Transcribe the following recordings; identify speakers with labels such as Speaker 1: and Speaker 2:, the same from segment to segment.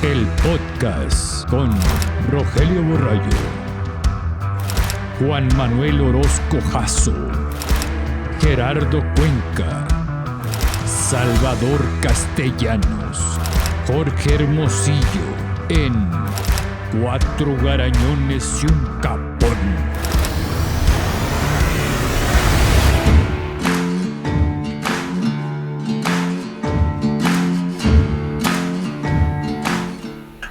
Speaker 1: El podcast con Rogelio Borrayo, Juan Manuel Orozco Jasso, Gerardo Cuenca, Salvador Castellanos, Jorge Hermosillo, en Cuatro Garañones y un Capón.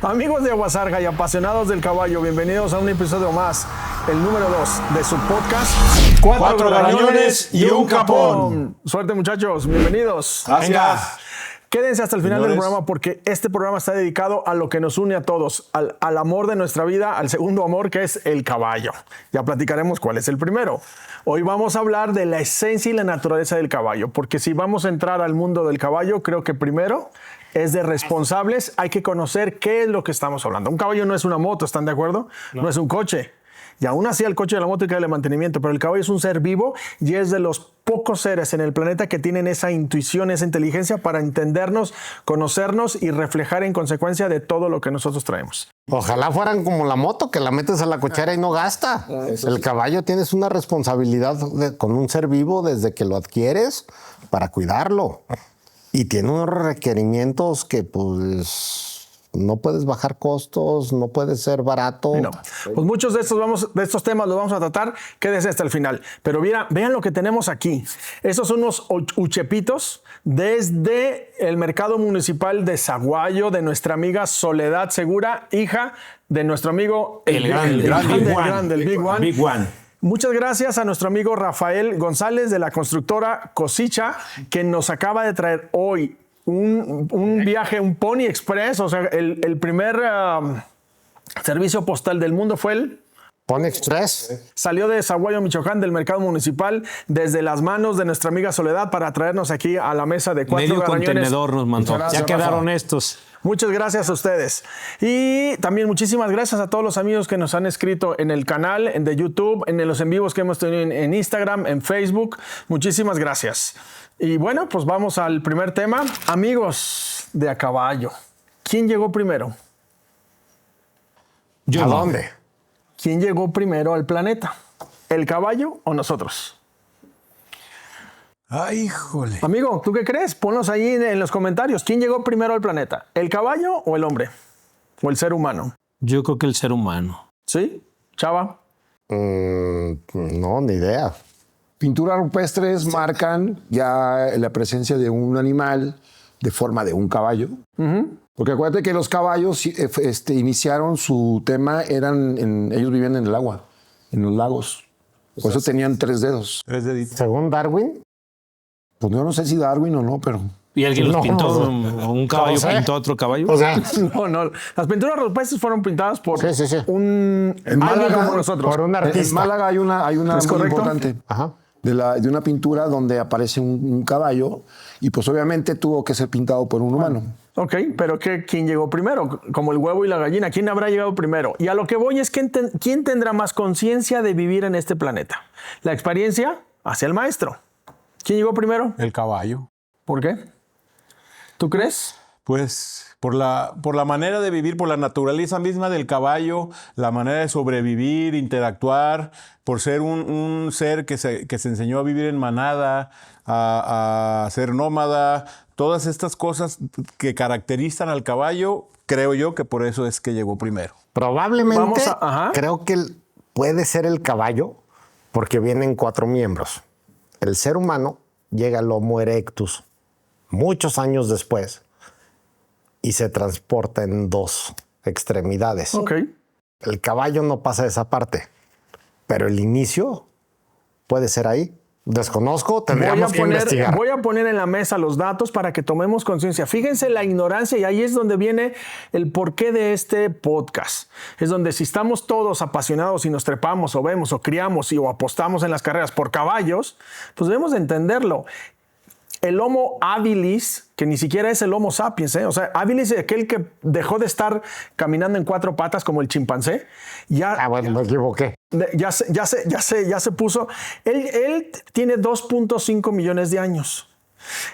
Speaker 2: Amigos de Aguasarga y apasionados del caballo, bienvenidos a un episodio más, el número 2 de su podcast
Speaker 3: Cuatro Garañones y un Capón.
Speaker 2: Suerte, muchachos, bienvenidos.
Speaker 3: Gracias.
Speaker 2: Quédense hasta el final del programa porque este programa está dedicado a lo que nos une a todos, al amor de nuestra vida, al segundo amor que es el caballo. Ya platicaremos cuál es el primero. Hoy vamos a hablar de la esencia y la naturaleza del caballo, porque si vamos a entrar al mundo del caballo, creo que primero es de responsables, hay que conocer qué es lo que estamos hablando. Un caballo no es una moto, ¿están de acuerdo? No es un coche. Y aún así al coche de la moto hay que darle mantenimiento, pero el caballo es un ser vivo y es de los pocos seres en el planeta que tienen esa intuición, esa inteligencia para entendernos, conocernos y reflejar en consecuencia de todo lo que nosotros traemos.
Speaker 4: Ojalá fueran como la moto, que la metes a la cochera y no gasta. El caballo tienes una responsabilidad con un ser vivo desde que lo adquieres para cuidarlo. Y tiene unos requerimientos que pues no puedes bajar costos, no puede ser barato.
Speaker 2: No. Pues muchos de estos temas los vamos a tratar, quédese hasta el final. Pero vean lo que tenemos aquí. Estos son unos uchepitos desde el mercado municipal de Zaguayo, de nuestra amiga Soledad Segura, hija de nuestro amigo
Speaker 3: el grande, Big One.
Speaker 2: Muchas gracias a nuestro amigo Rafael González de la constructora Cosicha, que nos acaba de traer hoy un viaje, un Pony Express, o sea, el primer servicio postal del mundo fue el
Speaker 4: Pony Express.
Speaker 2: Salió de Zaguayo, Michoacán, del mercado municipal, desde las manos de nuestra amiga Soledad para traernos aquí a la mesa de Cuatro
Speaker 5: Medio
Speaker 2: Garañones.
Speaker 5: contenedor nos mandó.
Speaker 2: Gracias,
Speaker 5: Ya quedaron
Speaker 2: Rafa.
Speaker 5: estos.
Speaker 2: Muchas gracias a ustedes. Y también muchísimas gracias a todos los amigos que nos han escrito en el canal de YouTube, en los en vivos que hemos tenido en Instagram, en Facebook. Muchísimas gracias. Y bueno, pues vamos al primer tema. Amigos de a caballo, ¿quién llegó primero?
Speaker 4: ¿A dónde?
Speaker 2: ¿Quién llegó primero al planeta? ¿El caballo o nosotros?
Speaker 3: Ay, híjole.
Speaker 2: Amigo, ¿tú qué crees? Ponlos ahí en los comentarios. ¿Quién llegó primero al planeta? ¿El caballo o el hombre? ¿O el ser humano?
Speaker 5: Yo creo que el ser humano.
Speaker 2: ¿Sí? ¿Chava?
Speaker 4: No, ni idea.
Speaker 3: Pinturas rupestres marcan ya la presencia de un animal de forma de un caballo. Porque acuérdate que los caballos iniciaron su tema, ellos vivían en el agua, en los lagos. Por eso tenían 3 dedos. 3 deditos.
Speaker 4: Según Darwin.
Speaker 3: Pues yo no sé si Darwin o no, pero...
Speaker 5: ¿Y alguien los
Speaker 4: No,
Speaker 5: pintó?
Speaker 4: no.
Speaker 5: ¿Un caballo
Speaker 4: O sea,
Speaker 5: pintó a otro caballo?
Speaker 4: O sea,
Speaker 2: No. Las pinturas rupestres fueron pintadas por
Speaker 4: Sí.
Speaker 2: un
Speaker 3: En
Speaker 2: alguien
Speaker 3: Málaga,
Speaker 2: como nosotros.
Speaker 4: por un artista.
Speaker 3: En Málaga hay una
Speaker 2: ¿Es
Speaker 3: muy
Speaker 2: correcto?
Speaker 3: importante
Speaker 4: Ajá.
Speaker 3: de una pintura donde aparece un caballo y pues obviamente tuvo que ser pintado por un humano.
Speaker 2: Ok, pero ¿quién llegó primero? Como el huevo y la gallina. ¿Quién habrá llegado primero? Y a lo que voy es ¿quién tendrá más conciencia de vivir en este planeta? La experiencia hacia el maestro. ¿Quién llegó primero?
Speaker 6: El caballo.
Speaker 2: ¿Por qué? ¿Tú crees?
Speaker 6: Pues por la manera de vivir, por la naturaleza misma del caballo, la manera de sobrevivir, interactuar, por ser un ser que se enseñó a vivir en manada, a ser nómada, todas estas cosas que caracterizan al caballo, creo yo que por eso es que llegó primero.
Speaker 4: Probablemente
Speaker 2: Ajá.
Speaker 4: creo que puede ser el caballo porque vienen 4 miembros. El ser humano llega al Homo erectus muchos años después y se transporta en 2 extremidades.
Speaker 2: Ok.
Speaker 4: El caballo no pasa esa parte, pero el inicio puede ser ahí. Desconozco, tendríamos que investigar.
Speaker 2: Voy a poner en la mesa los datos para que tomemos conciencia. Fíjense la ignorancia y ahí es donde viene el porqué de este podcast. Es donde si estamos todos apasionados y nos trepamos o vemos o criamos o apostamos en las carreras por caballos, pues debemos de entenderlo. El Homo habilis, que ni siquiera es el Homo sapiens, o sea, habilis es aquel que dejó de estar caminando en 4 patas como el chimpancé.
Speaker 4: Bueno, me equivoqué.
Speaker 2: Ya se puso. Él tiene 2.5 millones de años.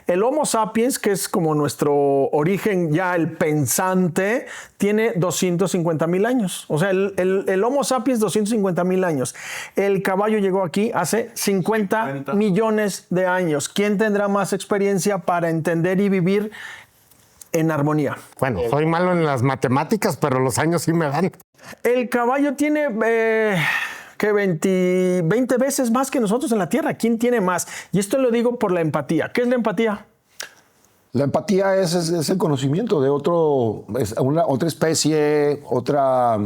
Speaker 2: El Homo sapiens, que es como nuestro origen ya el pensante, tiene 250,000 años. O sea, el Homo sapiens 250,000 años. El caballo llegó aquí hace 50 millones de años. ¿Quién tendrá más experiencia para entender y vivir en armonía?
Speaker 4: Bueno, soy malo en las matemáticas, pero los años sí me dan.
Speaker 2: El caballo tiene... que 20 veces más que nosotros en la Tierra. ¿Quién tiene más? Y esto lo digo por la empatía. ¿Qué es la empatía?
Speaker 3: La empatía es el conocimiento de otra especie, otra,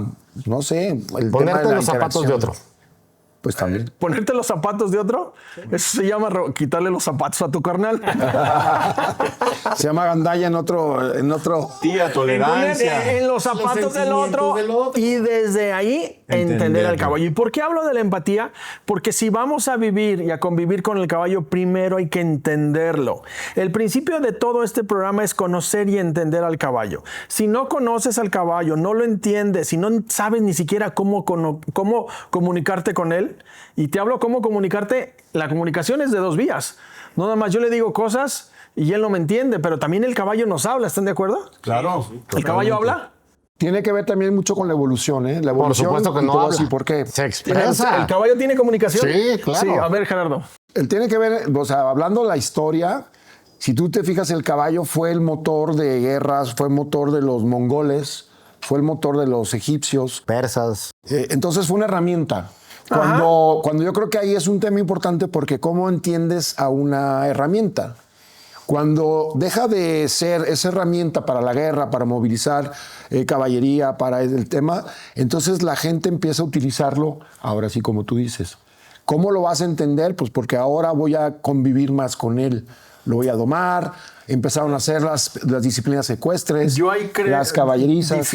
Speaker 3: no sé, el tema de
Speaker 4: Ponerte
Speaker 3: la
Speaker 4: los zapatos de
Speaker 3: interacción.
Speaker 4: otro.
Speaker 3: Pues también.
Speaker 2: ¿Ponerte los zapatos de otro? Eso se llama quitarle los zapatos a tu carnal.
Speaker 3: Se llama gandalla en otro.
Speaker 6: Tía, tolerancia.
Speaker 2: En los zapatos del otro, y desde ahí entender al caballo. ¿Y por qué hablo de la empatía? Porque si vamos a vivir y a convivir con el caballo, primero hay que entenderlo. El principio de todo este programa es conocer y entender al caballo. Si no conoces al caballo, no lo entiendes, si no sabes ni siquiera cómo comunicarte con él, y te hablo cómo comunicarte, la comunicación es de 2 vías. No nada más yo le digo cosas y él no me entiende, pero también el caballo nos habla, ¿están de acuerdo?
Speaker 6: Claro.
Speaker 2: ¿El caballo habla?
Speaker 3: Tiene que ver también mucho con la evolución, ¿eh? La
Speaker 4: Por
Speaker 3: evolución.
Speaker 4: supuesto que
Speaker 3: y
Speaker 4: no
Speaker 3: todo
Speaker 4: habla.
Speaker 3: así, ¿por qué?
Speaker 4: Se expresa.
Speaker 2: ¿El caballo tiene comunicación?
Speaker 4: Sí, claro.
Speaker 2: Sí, a ver, Gerardo.
Speaker 3: Él tiene que ver, o sea, hablando de la historia, si tú te fijas, el caballo fue el motor de guerras, fue el motor de los mongoles, fue el motor de los egipcios.
Speaker 4: Persas.
Speaker 3: Entonces fue una herramienta. Cuando yo creo que ahí es un tema importante porque ¿cómo entiendes a una herramienta? Cuando deja de ser esa herramienta para la guerra, para movilizar caballería, para el tema, entonces la gente empieza a utilizarlo, ahora sí como tú dices. ¿Cómo lo vas a entender? Pues porque ahora voy a convivir más con él. Lo voy a domar, empezaron a hacer las disciplinas ecuestres,
Speaker 2: Yo ahí
Speaker 3: las caballerizas.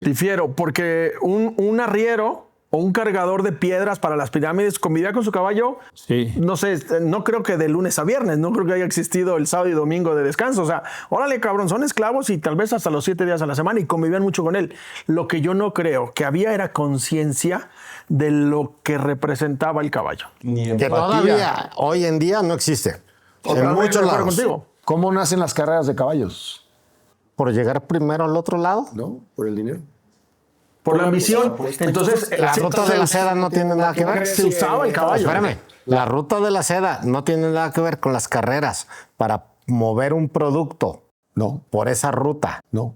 Speaker 2: Difiero, porque un arriero o un cargador de piedras para las pirámides convivía con su caballo.
Speaker 5: Sí.
Speaker 2: No sé, no creo que de lunes a viernes, no creo que haya existido el sábado y domingo de descanso. O sea, órale, cabrón, son esclavos y tal vez hasta los 7 días a la semana y convivían mucho con él. Lo que yo no creo que había era conciencia de lo que representaba el caballo.
Speaker 6: Ni
Speaker 4: Que
Speaker 6: empatía.
Speaker 4: todavía, hoy en día, no existe.
Speaker 2: Otra
Speaker 4: En
Speaker 2: vez,
Speaker 4: muchos
Speaker 2: de acuerdo
Speaker 4: lados.
Speaker 2: contigo.
Speaker 3: ¿Cómo nacen las carreras de caballos?
Speaker 4: Por llegar primero al otro lado.
Speaker 3: ¿No? Por el dinero.
Speaker 2: Por la ambición. Entonces,
Speaker 4: La ruta de la seda no tiene nada que ver.
Speaker 2: se usaba el caballo.
Speaker 4: Espérame. La ruta de la seda no tiene nada que ver con las carreras para mover un producto
Speaker 3: No,
Speaker 4: por esa ruta.
Speaker 3: no.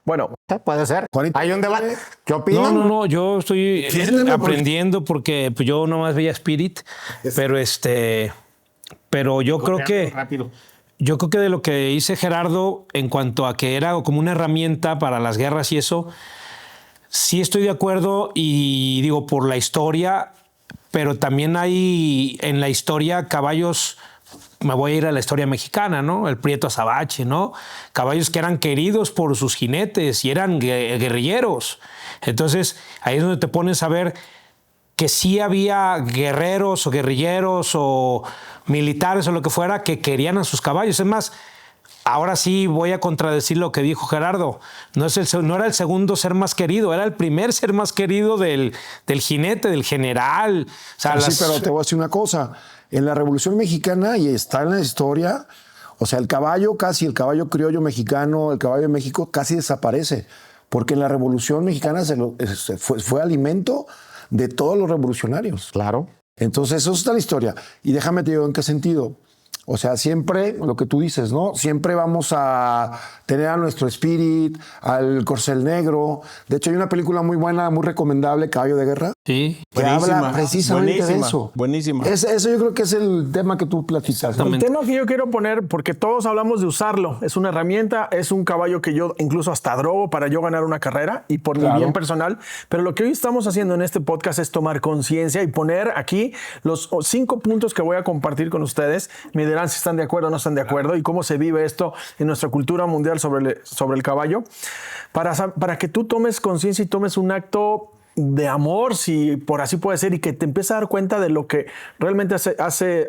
Speaker 2: Bueno,
Speaker 4: Puede ser.
Speaker 3: Juanito.
Speaker 4: Hay un debate. ¿Qué opinan?
Speaker 5: No, yo estoy aprendiendo porque pues, yo nomás veía Spirit, pero yo creo que
Speaker 6: Rápido.
Speaker 5: yo creo que de lo que dice Gerardo en cuanto a que era como una herramienta para las guerras y eso, sí estoy de acuerdo y digo por la historia, pero también hay en la historia caballos. Me voy a ir a la historia mexicana, ¿no? El Prieto Azabache, ¿no? Caballos que eran queridos por sus jinetes y eran guerrilleros. Entonces, ahí es donde te pones a ver que sí había guerreros o guerrilleros o militares o lo que fuera que querían a sus caballos. Es más, ahora sí voy a contradecir lo que dijo Gerardo. No era el segundo ser más querido, era el primer ser más querido del jinete, del general. O sea,
Speaker 3: Sí, pero te voy a decir una cosa. En la Revolución Mexicana, y está en la historia, o sea, el caballo criollo mexicano, el caballo de México casi desaparece. Porque en la Revolución Mexicana fue alimento de todos los revolucionarios.
Speaker 4: Claro.
Speaker 3: Entonces, eso está la historia. Y déjame te digo en qué sentido. O sea, siempre, lo que tú dices, ¿no? Siempre vamos a tener a nuestro Spirit, al Corcel Negro. De hecho, hay una película muy buena, muy recomendable, Caballo de Guerra,
Speaker 5: sí.
Speaker 3: que habla precisamente de eso.
Speaker 6: Buenísima.
Speaker 3: Eso yo creo que es el tema que tú platicas. ¿no?
Speaker 2: el tema que yo quiero poner, porque todos hablamos de usarlo, es una herramienta, es un caballo que yo incluso hasta drogo para yo ganar una carrera y por mi bien personal, pero lo que hoy estamos haciendo en este podcast es tomar conciencia y poner aquí los 5 puntos que voy a compartir con ustedes. Me dirán si están de acuerdo o no están de acuerdo y cómo se vive esto en nuestra cultura mundial sobre el caballo, para que tú tomes conciencia y tomes un acto de amor, si por así puede ser, y que te empieces a dar cuenta de lo que realmente hace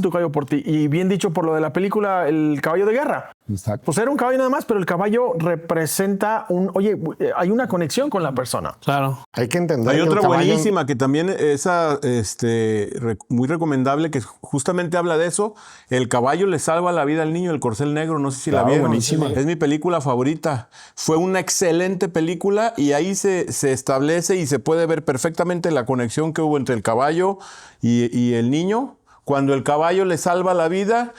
Speaker 2: tu caballo por ti. Y bien dicho por lo de la película El Caballo de Guerra.
Speaker 3: Exacto.
Speaker 2: Pues era un caballo nada más, pero el caballo representa hay una conexión con la persona.
Speaker 5: Claro.
Speaker 4: Hay que entender
Speaker 6: Hay
Speaker 4: que el
Speaker 6: otra
Speaker 4: caballo-
Speaker 6: buenísima que también esa muy recomendable, que justamente habla de eso. El caballo le salva la vida al niño, el corcel negro. No sé si la vieron.
Speaker 3: buenísima.
Speaker 6: Es mi película favorita. Fue una excelente película y ahí se establece y se puede ver perfectamente la conexión que hubo entre el caballo y el niño. Cuando el caballo le salva la vida,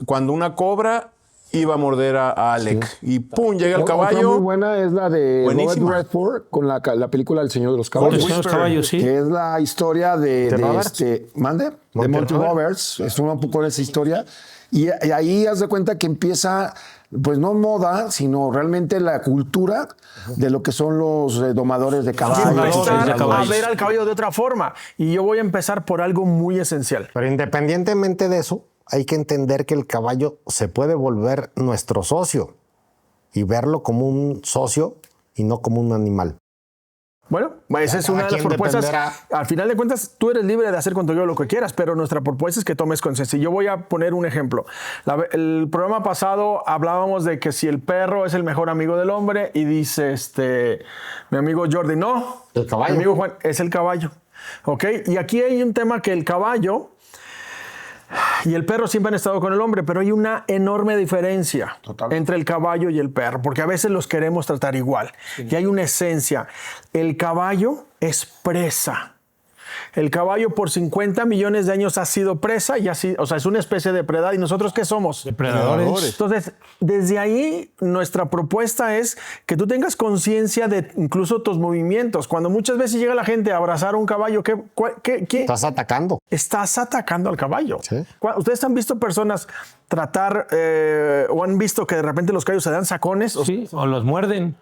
Speaker 6: cuando una cobra iba a morder a Alec. Y ¡pum! Llega el
Speaker 3: Otra
Speaker 6: caballo.
Speaker 3: muy buena es la de Robert
Speaker 6: Buenísima.
Speaker 3: Redford con la película El Señor de los
Speaker 5: El
Speaker 3: Caballos.
Speaker 5: Señor de los Caballos, sí.
Speaker 3: Que es la historia de
Speaker 4: Roberts?
Speaker 3: ¿mande? De Monty Roberts. Es un poco esa historia. Y ahí haz de cuenta que empieza, pues no moda, sino realmente la cultura de lo que son los domadores de
Speaker 2: Y
Speaker 3: caballos.
Speaker 2: empezar
Speaker 5: de
Speaker 2: a
Speaker 5: caballos.
Speaker 2: ver al caballo de otra forma. Y yo voy a empezar por algo muy esencial.
Speaker 4: Pero independientemente de eso, hay que entender que el caballo se puede volver nuestro socio y verlo como un socio y no como un animal.
Speaker 2: Bueno, esa es
Speaker 4: cada
Speaker 2: una de las
Speaker 4: quien
Speaker 2: propuestas.
Speaker 4: dependerá.
Speaker 2: Al final de cuentas, tú eres libre de hacer con tu yo lo que quieras, pero nuestra propuesta es que tomes conciencia. Y yo voy a poner un ejemplo. El programa pasado hablábamos de que si el perro es el mejor amigo del hombre y dice mi amigo Jordi, no,
Speaker 4: El caballo.
Speaker 2: mi amigo Juan, es el caballo. ¿Ok? Y aquí hay un tema que el caballo y el perro siempre han estado con el hombre, pero hay una enorme diferencia entre el caballo y el perro, porque a veces los queremos tratar igual. Y hay una esencia. El caballo es presa. El caballo por 50 millones de años ha sido presa y así, o sea, es una especie de depredador. ¿Y nosotros qué somos?
Speaker 5: Depredadores.
Speaker 2: Entonces, desde ahí, nuestra propuesta es que tú tengas conciencia de incluso tus movimientos. Cuando muchas veces llega la gente a abrazar a un caballo, ¿qué?
Speaker 4: Estás atacando.
Speaker 2: Estás atacando al caballo.
Speaker 4: Sí.
Speaker 2: ¿Ustedes han visto personas tratar o han visto que de repente los caballos se dan sacones?
Speaker 5: Sí, o los muerden.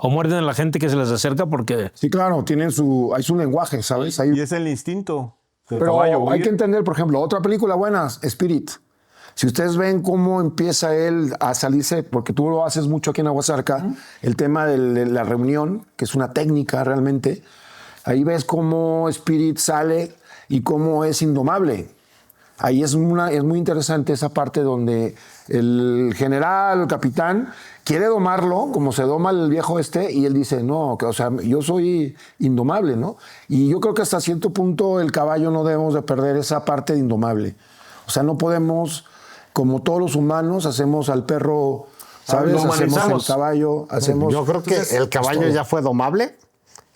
Speaker 5: O muerden a la gente que se les acerca porque...
Speaker 3: Sí, claro, hay su lenguaje, ¿sabes?
Speaker 6: Y es el instinto del
Speaker 3: Pero
Speaker 6: caballo.
Speaker 3: hay
Speaker 6: huir.
Speaker 3: que entender, por ejemplo, otra película buena, Spirit. Si ustedes ven cómo empieza él a salirse, porque tú lo haces mucho aquí en Aguasarca, el tema de la reunión, que es una técnica realmente, ahí ves cómo Spirit sale y cómo es indomable. Ahí es muy interesante esa parte donde el general, el capitán, quiere domarlo, como se doma el viejo y él dice, no, o sea, yo soy indomable, ¿no? Y yo creo que hasta cierto punto el caballo no debemos de perder esa parte de indomable. O sea, no podemos, como todos los humanos, hacemos al perro, ¿sabes?
Speaker 2: Lo
Speaker 3: Hacemos al
Speaker 2: humanizamos.
Speaker 3: caballo, hacemos...
Speaker 4: Yo creo que el caballo ya fue domable.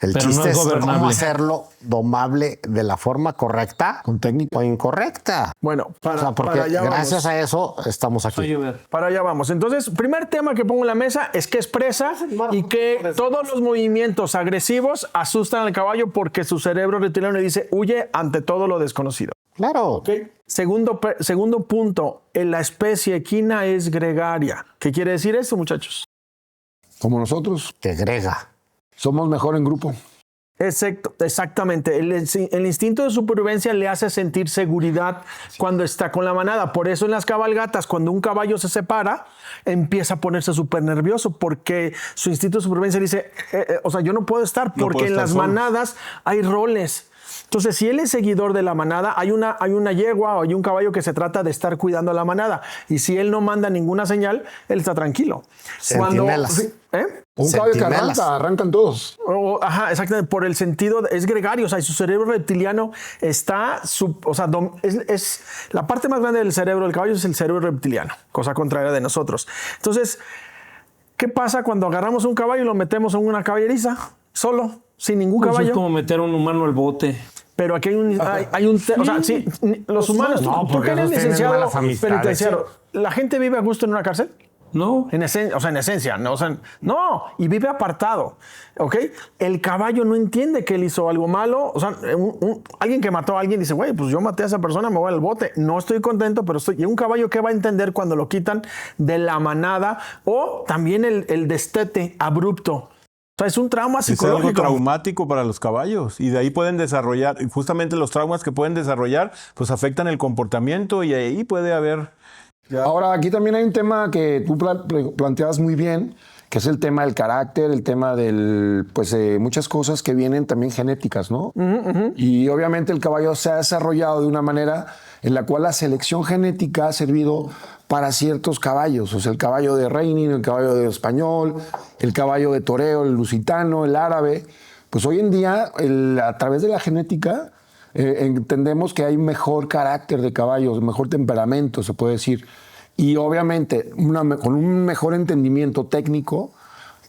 Speaker 4: El
Speaker 5: Pero
Speaker 4: chiste
Speaker 5: no es
Speaker 4: es cómo
Speaker 5: gobernable.
Speaker 4: hacerlo domable de la forma correcta
Speaker 3: Con técnica.
Speaker 4: o incorrecta.
Speaker 2: Bueno,
Speaker 4: O sea, porque
Speaker 2: para allá
Speaker 4: gracias
Speaker 2: vamos.
Speaker 4: a eso estamos aquí.
Speaker 2: Para allá vamos. Entonces, primer tema que pongo en la mesa es que es presa y que todos los movimientos agresivos asustan al caballo porque su cerebro reptiliano le dice huye ante todo lo desconocido.
Speaker 4: Claro.
Speaker 2: Segundo punto, la especie equina es gregaria. ¿Qué quiere decir eso, muchachos?
Speaker 3: Como nosotros,
Speaker 4: Te grega.
Speaker 3: somos mejor en grupo.
Speaker 2: Exactamente. El instinto de supervivencia le hace sentir seguridad cuando está con la manada. Por eso en las cabalgatas, cuando un caballo se separa, empieza a ponerse súper nervioso porque su instinto de supervivencia dice, o sea, yo no puedo estar
Speaker 6: No
Speaker 2: porque
Speaker 6: puedo
Speaker 2: en
Speaker 6: estar
Speaker 2: las
Speaker 6: solo.
Speaker 2: manadas hay roles. Entonces, si él es seguidor de la manada, hay una yegua o hay un caballo que se trata de estar cuidando a la manada. Y si él no manda ninguna señal, él está tranquilo.
Speaker 4: Centinelas.
Speaker 3: Un caballo que
Speaker 4: Centinelas.
Speaker 3: arrancan todos.
Speaker 2: Ajá, exactamente, por el sentido, es gregario, o sea, su cerebro reptiliano está, es la parte más grande del cerebro del caballo es el cerebro reptiliano, cosa contraria de nosotros. Entonces, ¿qué pasa cuando agarramos un caballo y lo metemos en una caballeriza, solo, sin ningún
Speaker 5: Pues
Speaker 2: caballo?
Speaker 5: es como meter a un humano al bote.
Speaker 2: Pero aquí hay un o sea, sí, los humanos,
Speaker 4: no,
Speaker 2: tú
Speaker 4: porque
Speaker 2: que eres
Speaker 4: esos tienen
Speaker 2: licenciado
Speaker 4: malas amistades,
Speaker 2: penitenciario, ¿la gente vive a gusto en una cárcel?
Speaker 5: No.
Speaker 2: En esencia, no, o sea, no, y vive apartado, ¿ok? El caballo no entiende que él hizo algo malo, o sea, alguien que mató a alguien dice, güey, pues yo maté a esa persona, me voy al bote, no estoy contento, pero estoy... Y un caballo, ¿qué va a entender cuando lo quitan de la manada? O también el destete abrupto. O sea, es un trauma
Speaker 6: Es algo
Speaker 2: psicológico.
Speaker 6: traumático para los caballos y de ahí pueden desarrollar, y justamente los traumas que pueden desarrollar, pues afectan el comportamiento y ahí puede haber...
Speaker 3: Ahora, aquí también hay un tema que tú planteabas muy bien, que es el tema del carácter, el tema del, pues, muchas cosas que vienen también genéticas, ¿no? Y obviamente el caballo se ha desarrollado de una manera en la cual la selección genética ha servido para ciertos caballos, o sea, el caballo de reining, el caballo de español, el caballo de toreo, el lusitano, el árabe. Pues hoy en día, a través de la genética, entendemos que hay mejor carácter de caballos, mejor temperamento, se puede decir. Y obviamente, con un mejor entendimiento técnico,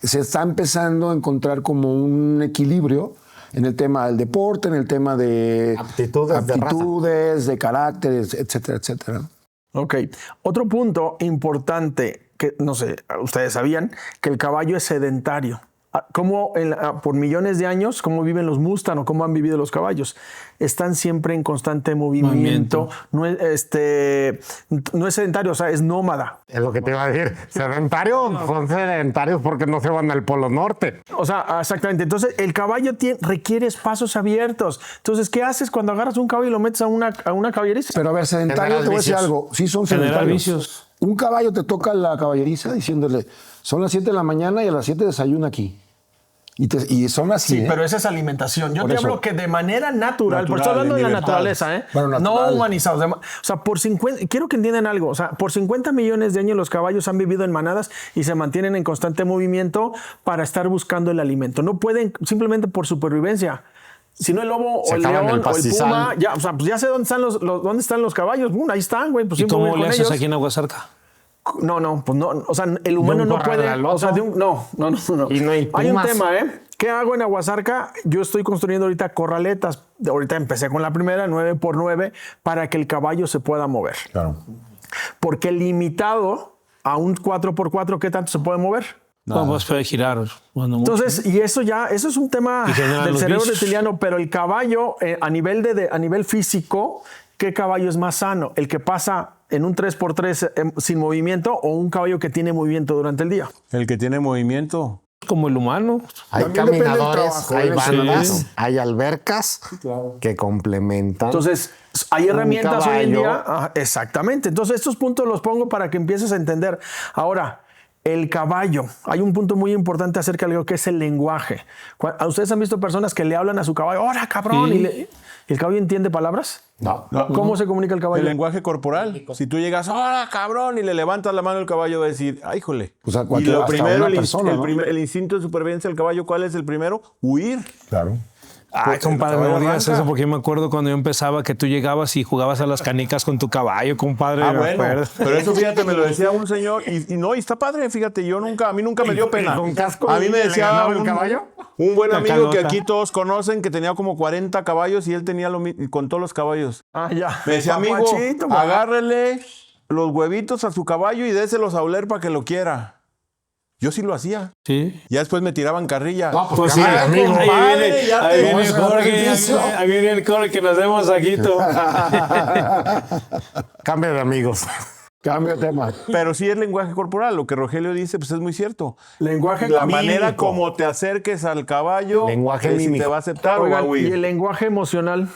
Speaker 3: se está empezando a encontrar como un equilibrio en el tema del deporte, en el tema de aptitudes, de caracteres, etcétera, etcétera.
Speaker 2: Ok. Otro punto importante que, no sé, ustedes sabían que el caballo es sedentario. ¿Cómo por millones de años, cómo viven los Mustang o cómo han vivido los caballos? Están siempre en constante movimiento. No es sedentario, o sea, es nómada.
Speaker 4: Es lo que te iba a decir. ¿Sedentarios? Son sedentarios porque no se van al Polo Norte.
Speaker 2: O sea, exactamente. Entonces, el caballo requiere espacios abiertos. Entonces, ¿qué haces cuando agarras un caballo y lo metes a una caballeriza?
Speaker 3: Pero a ver, sedentario, te voy a decir algo. Sí son sedentarios. Un caballo te toca la caballeriza diciéndole, son las 7 de la mañana y a las 7 desayuna aquí. Y son así.
Speaker 2: Sí, pero esa es alimentación. Yo te hablo que de manera natural, por estoy hablando de la naturaleza,
Speaker 3: Bueno,
Speaker 2: no humanizados. O sea, quiero que entiendan algo. O sea, por 50 millones de años los caballos han vivido en manadas y se mantienen en constante movimiento para estar buscando el alimento. No pueden, simplemente por supervivencia. Si no el lobo o el león o el puma, ya, o sea, pues ya sé dónde están los caballos. Ahí están, güey. Pues
Speaker 5: ¿y cómo le haces aquí en Aguasarca?
Speaker 2: No, pues no, o sea, el humano no puede, o sea, no.
Speaker 4: Y no hay
Speaker 2: un tema, ¿Qué hago en Aguasarca? Yo estoy construyendo ahorita corraletas. Ahorita empecé con la primera, 9x9, para que el caballo se pueda mover.
Speaker 3: Claro.
Speaker 2: Porque limitado a un 4x4, ¿qué tanto se puede mover?
Speaker 5: No, pues puede girar. Bueno,
Speaker 2: entonces, y eso es un tema del cerebro reptiliano, pero el caballo, a nivel físico, ¿qué caballo es más sano? ¿El que pasa en un 3x3 sin movimiento o un caballo que tiene movimiento durante el día?
Speaker 6: El que tiene movimiento.
Speaker 5: Como el humano.
Speaker 4: Hay
Speaker 3: también
Speaker 4: caminadores, hay bandas,
Speaker 5: sí.
Speaker 4: hay albercas que complementan.
Speaker 2: Entonces, hay herramientas hoy en
Speaker 4: caballo.
Speaker 2: día. Exactamente. Entonces, estos puntos los pongo para que empieces a entender. Ahora, el caballo. Hay un punto muy importante acerca de algo que es el lenguaje. ¿Ustedes han visto personas que le hablan a su caballo? ¡Hola, cabrón!
Speaker 5: Sí.
Speaker 2: ¿Y el caballo entiende palabras?
Speaker 4: No.
Speaker 2: ¿Cómo se comunica el caballo?
Speaker 6: El lenguaje corporal. Si tú llegas, ¡hola, cabrón! Y le levantas la mano, el caballo va a decir, ¡ay, híjole!
Speaker 3: O sea,
Speaker 6: y lo
Speaker 3: hasta
Speaker 6: primero,
Speaker 3: una persona, ¿no?
Speaker 6: el instinto de supervivencia del caballo, ¿cuál es el primero? Huir.
Speaker 3: Claro.
Speaker 5: Ay, compadre, no digas
Speaker 6: arranca.
Speaker 5: eso porque yo me acuerdo cuando yo empezaba que tú llegabas y jugabas a las canicas con tu caballo, compadre.
Speaker 6: Ah,
Speaker 5: me
Speaker 6: bueno.
Speaker 5: acuerdo.
Speaker 6: Pero eso, fíjate, me lo decía un señor y está padre, fíjate, a mí nunca me dio pena.
Speaker 4: con casco
Speaker 6: A mí me
Speaker 4: le
Speaker 6: decía
Speaker 4: ganaba el caballo.
Speaker 6: un buen
Speaker 5: La
Speaker 6: amigo
Speaker 5: calota.
Speaker 6: que aquí todos conocen, que tenía como 40 caballos y él tenía lo mismo con todos los caballos.
Speaker 2: Ah, ya.
Speaker 6: Me decía, amigo,
Speaker 2: Papachito, guau.
Speaker 6: agárrele los huevitos a su caballo y déselos a oler para que lo quiera. Yo sí lo hacía.
Speaker 5: Sí.
Speaker 6: Ya después me tiraban carrilla.
Speaker 4: Pues sí, amigo.
Speaker 6: compadre, ya
Speaker 5: Ahí
Speaker 6: te-
Speaker 5: viene Jorge, ahí viene el Jorge que nos vemos aquí tú.
Speaker 4: Cambia de amigos.
Speaker 3: Cambio de tema.
Speaker 6: Pero sí es lenguaje corporal. Lo que Rogelio dice, pues es muy cierto.
Speaker 2: Lenguaje
Speaker 6: La
Speaker 2: mímico.
Speaker 6: manera como te acerques al caballo,
Speaker 4: Lenguaje
Speaker 6: es si
Speaker 4: mímico.
Speaker 6: te va a aceptar o va a
Speaker 2: Oigan, ¿y
Speaker 6: huir.
Speaker 2: el lenguaje emocional?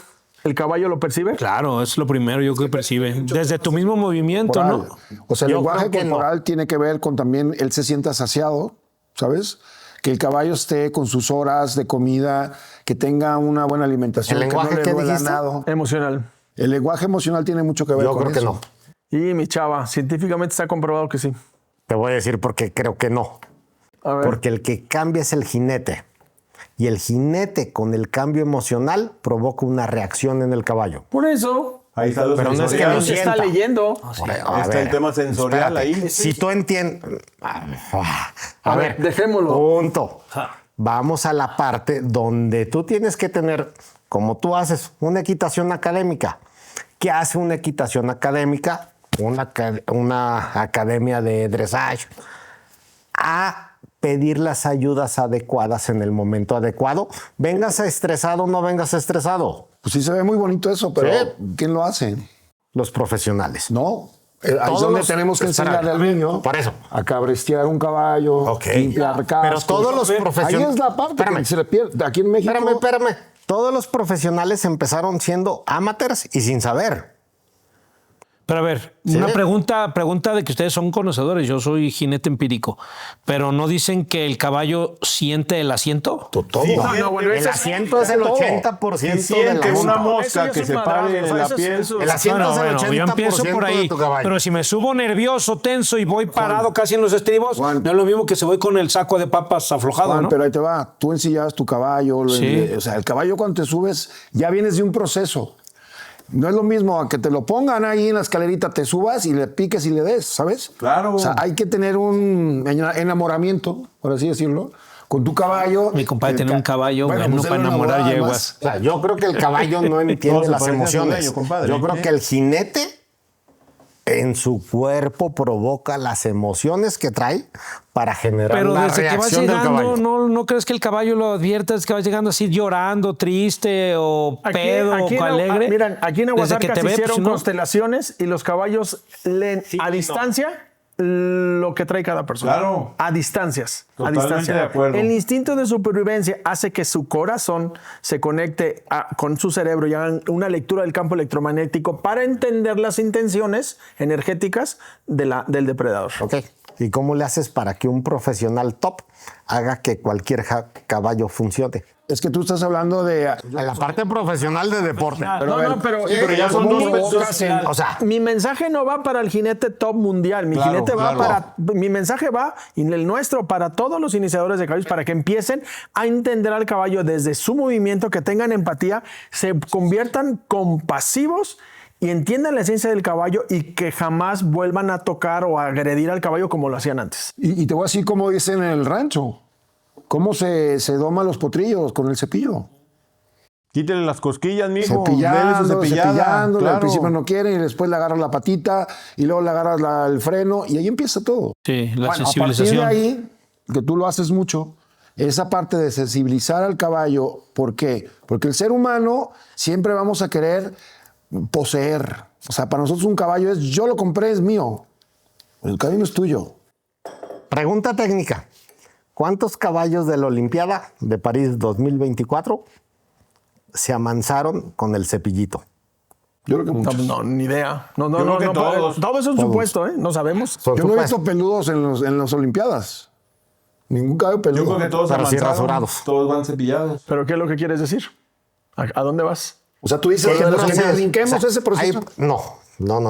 Speaker 2: ¿El caballo lo percibe?
Speaker 5: Claro, es lo primero yo creo que percibe. Desde tu mismo movimiento, ¿no?
Speaker 3: O sea, el
Speaker 4: Yo
Speaker 3: lenguaje
Speaker 4: creo que no.
Speaker 3: corporal tiene que ver con también él se sienta saciado, ¿sabes? Que el caballo esté con sus horas de comida, que tenga una buena alimentación,
Speaker 4: ¿El
Speaker 3: que no
Speaker 4: lenguaje
Speaker 3: le
Speaker 4: qué
Speaker 3: duela
Speaker 4: dijiste?
Speaker 3: nada.
Speaker 2: Emocional.
Speaker 3: El lenguaje emocional tiene mucho que ver
Speaker 4: Yo
Speaker 3: con
Speaker 4: creo que
Speaker 3: eso.
Speaker 4: no.
Speaker 2: Y mi chava, científicamente está comprobado que sí.
Speaker 4: Te voy a decir por qué creo que no.
Speaker 2: A ver.
Speaker 4: Porque el que cambia es el jinete. Y el jinete con el cambio emocional provoca una reacción en el caballo.
Speaker 2: Por eso.
Speaker 6: Ahí está lo
Speaker 4: Pero no es que
Speaker 6: sensorial.
Speaker 4: lo
Speaker 2: Se está
Speaker 4: sienta.
Speaker 2: leyendo.
Speaker 6: Ahí está el tema sensorial ahí.
Speaker 4: Si tú entiendes...
Speaker 2: A ver, dejémoslo.
Speaker 4: Punto. Vamos a la parte donde tú tienes que tener, como tú haces, una equitación académica. ¿Qué hace una equitación académica? Una academia de dressage. A pedir las ayudas adecuadas en el momento adecuado. Vengas estresado o no vengas estresado.
Speaker 3: Pues sí se ve muy bonito eso, pero
Speaker 4: Sí.
Speaker 3: ¿quién lo hace?
Speaker 4: Los profesionales.
Speaker 3: No. Ahí es
Speaker 4: Todos
Speaker 3: donde
Speaker 4: los-
Speaker 3: tenemos que
Speaker 4: espera,
Speaker 3: enseñarle al niño
Speaker 4: por eso.
Speaker 3: a cabrestear un caballo,
Speaker 4: Ok.
Speaker 3: limpiar cascos.
Speaker 4: Pero todos los
Speaker 3: Ahí
Speaker 4: profesionales...
Speaker 3: es la parte que se le pierde. Aquí en México...
Speaker 4: Espérame. Todos los profesionales empezaron siendo amateurs y sin saber.
Speaker 5: Pero a ver,
Speaker 4: Sí.
Speaker 5: una pregunta de que ustedes son conocedores, yo soy jinete empírico, pero ¿no dicen que el caballo siente el asiento?
Speaker 3: Todo.
Speaker 6: Sí,
Speaker 4: El asiento es el 80% de la
Speaker 6: siente una
Speaker 4: monta.
Speaker 6: mosca
Speaker 2: Eso ya
Speaker 6: que
Speaker 2: es
Speaker 6: se
Speaker 2: un
Speaker 6: pare
Speaker 2: madrazo,
Speaker 6: en la
Speaker 2: eso es-
Speaker 6: piel.
Speaker 2: eso-
Speaker 4: El asiento
Speaker 5: Bueno,
Speaker 4: es el 80%
Speaker 5: yo empiezo por
Speaker 4: de
Speaker 5: ahí,
Speaker 4: tu caballo.
Speaker 5: pero si me subo nervioso, tenso y voy parado casi en los estribos,
Speaker 3: Juan.
Speaker 5: no es lo mismo que se voy con el saco de papas aflojado,
Speaker 3: Juan,
Speaker 5: ¿no?
Speaker 3: pero ahí te va. Tú ensillabas tu caballo.
Speaker 5: Sí.
Speaker 3: O sea, el caballo cuando te subes ya vienes de un proceso. No es lo mismo a que te lo pongan ahí en la escalerita, te subas y le piques y le des, ¿sabes?
Speaker 6: Claro.
Speaker 3: O sea, hay que tener un enamoramiento, por así decirlo, con tu caballo.
Speaker 5: Mi compadre tiene un caballo, bueno,
Speaker 3: pues
Speaker 5: para
Speaker 3: él lo
Speaker 5: enamorar
Speaker 3: enamora,
Speaker 5: yeguas.
Speaker 4: O sea, yo creo que el caballo no entiende
Speaker 6: Todo se
Speaker 4: las
Speaker 6: parece a su
Speaker 4: emociones.
Speaker 6: dueño, compadre.
Speaker 4: Yo creo que el jinete en su cuerpo provoca las emociones que trae para generar
Speaker 5: Pero
Speaker 4: la
Speaker 5: desde que vas
Speaker 4: reacción del
Speaker 5: llegando,
Speaker 4: caballo.
Speaker 5: ¿no crees que el caballo lo advierta? Es que vas llegando así llorando, triste o pedo o alegre.
Speaker 2: Miren, aquí en
Speaker 5: Desde
Speaker 2: Aguasarcas
Speaker 5: que te
Speaker 2: se
Speaker 5: ve,
Speaker 2: hicieron
Speaker 5: pues, ¿no?
Speaker 2: constelaciones y los caballos leen a distancia lo que trae cada persona.
Speaker 6: Claro.
Speaker 2: A distancias.
Speaker 6: Totalmente
Speaker 2: a distancia.
Speaker 6: de acuerdo.
Speaker 2: El instinto de supervivencia hace que su corazón se conecte con su cerebro y hagan una lectura del campo electromagnético para entender las intenciones energéticas del depredador.
Speaker 4: Ok. ¿Y cómo le haces para que un profesional top haga que cualquier caballo funcione?
Speaker 3: Es que tú estás hablando de...
Speaker 4: En la parte profesional de deporte.
Speaker 2: Pero
Speaker 6: ya son
Speaker 3: ¿cómo
Speaker 6: dos
Speaker 3: provocas
Speaker 6: personas.
Speaker 4: O sea,
Speaker 2: mi mensaje no va para el jinete top mundial. Mi
Speaker 6: Claro,
Speaker 2: jinete va
Speaker 6: claro.
Speaker 2: para. Mi mensaje va, y el nuestro, para todos los iniciadores de caballos, para que empiecen a entender al caballo desde su movimiento, que tengan empatía, se conviertan compasivos y entiendan la esencia del caballo y que jamás vuelvan a tocar o a agredir al caballo como lo hacían antes.
Speaker 3: Y te voy a decir cómo dicen en el rancho. ¿Cómo se doman los potrillos con el cepillo?
Speaker 6: Quítele las cosquillas, mijo. Dele su
Speaker 3: Cepillando,
Speaker 6: cepillada.
Speaker 3: cepillándole. Al
Speaker 6: Claro.
Speaker 3: principio no quieren y después le agarras la patita y luego le agarras el freno y ahí empieza todo.
Speaker 5: Sí, la
Speaker 3: Bueno, a partir
Speaker 5: sensibilización.
Speaker 3: de ahí, que tú lo haces mucho, esa parte de sensibilizar al caballo. ¿Por qué? Porque el ser humano siempre vamos a querer poseer. O sea, para nosotros un caballo es yo lo compré, es mío. El caballo no es tuyo.
Speaker 4: pregunta técnica. ¿Cuántos caballos de la Olimpiada de París 2024 se amansaron con el cepillito?
Speaker 3: Yo creo que muchos.
Speaker 2: No, ni idea. No,
Speaker 6: Yo creo que todos.
Speaker 2: Todo es un supuesto, ¿eh? No sabemos.
Speaker 4: Son
Speaker 3: Yo no he
Speaker 4: supuestos.
Speaker 3: visto peludos en las Olimpiadas. Ningún caballo peludo.
Speaker 6: Yo creo que todos
Speaker 4: Pero sí
Speaker 6: avanzaron,
Speaker 4: rasurados.
Speaker 6: todos van cepillados.
Speaker 2: ¿Pero qué es lo que quieres decir? ¿A dónde vas?
Speaker 3: O sea, tú dices que nos
Speaker 4: Entonces,
Speaker 3: brinquemos
Speaker 4: o sea,
Speaker 3: ese proceso.
Speaker 4: ahí- no.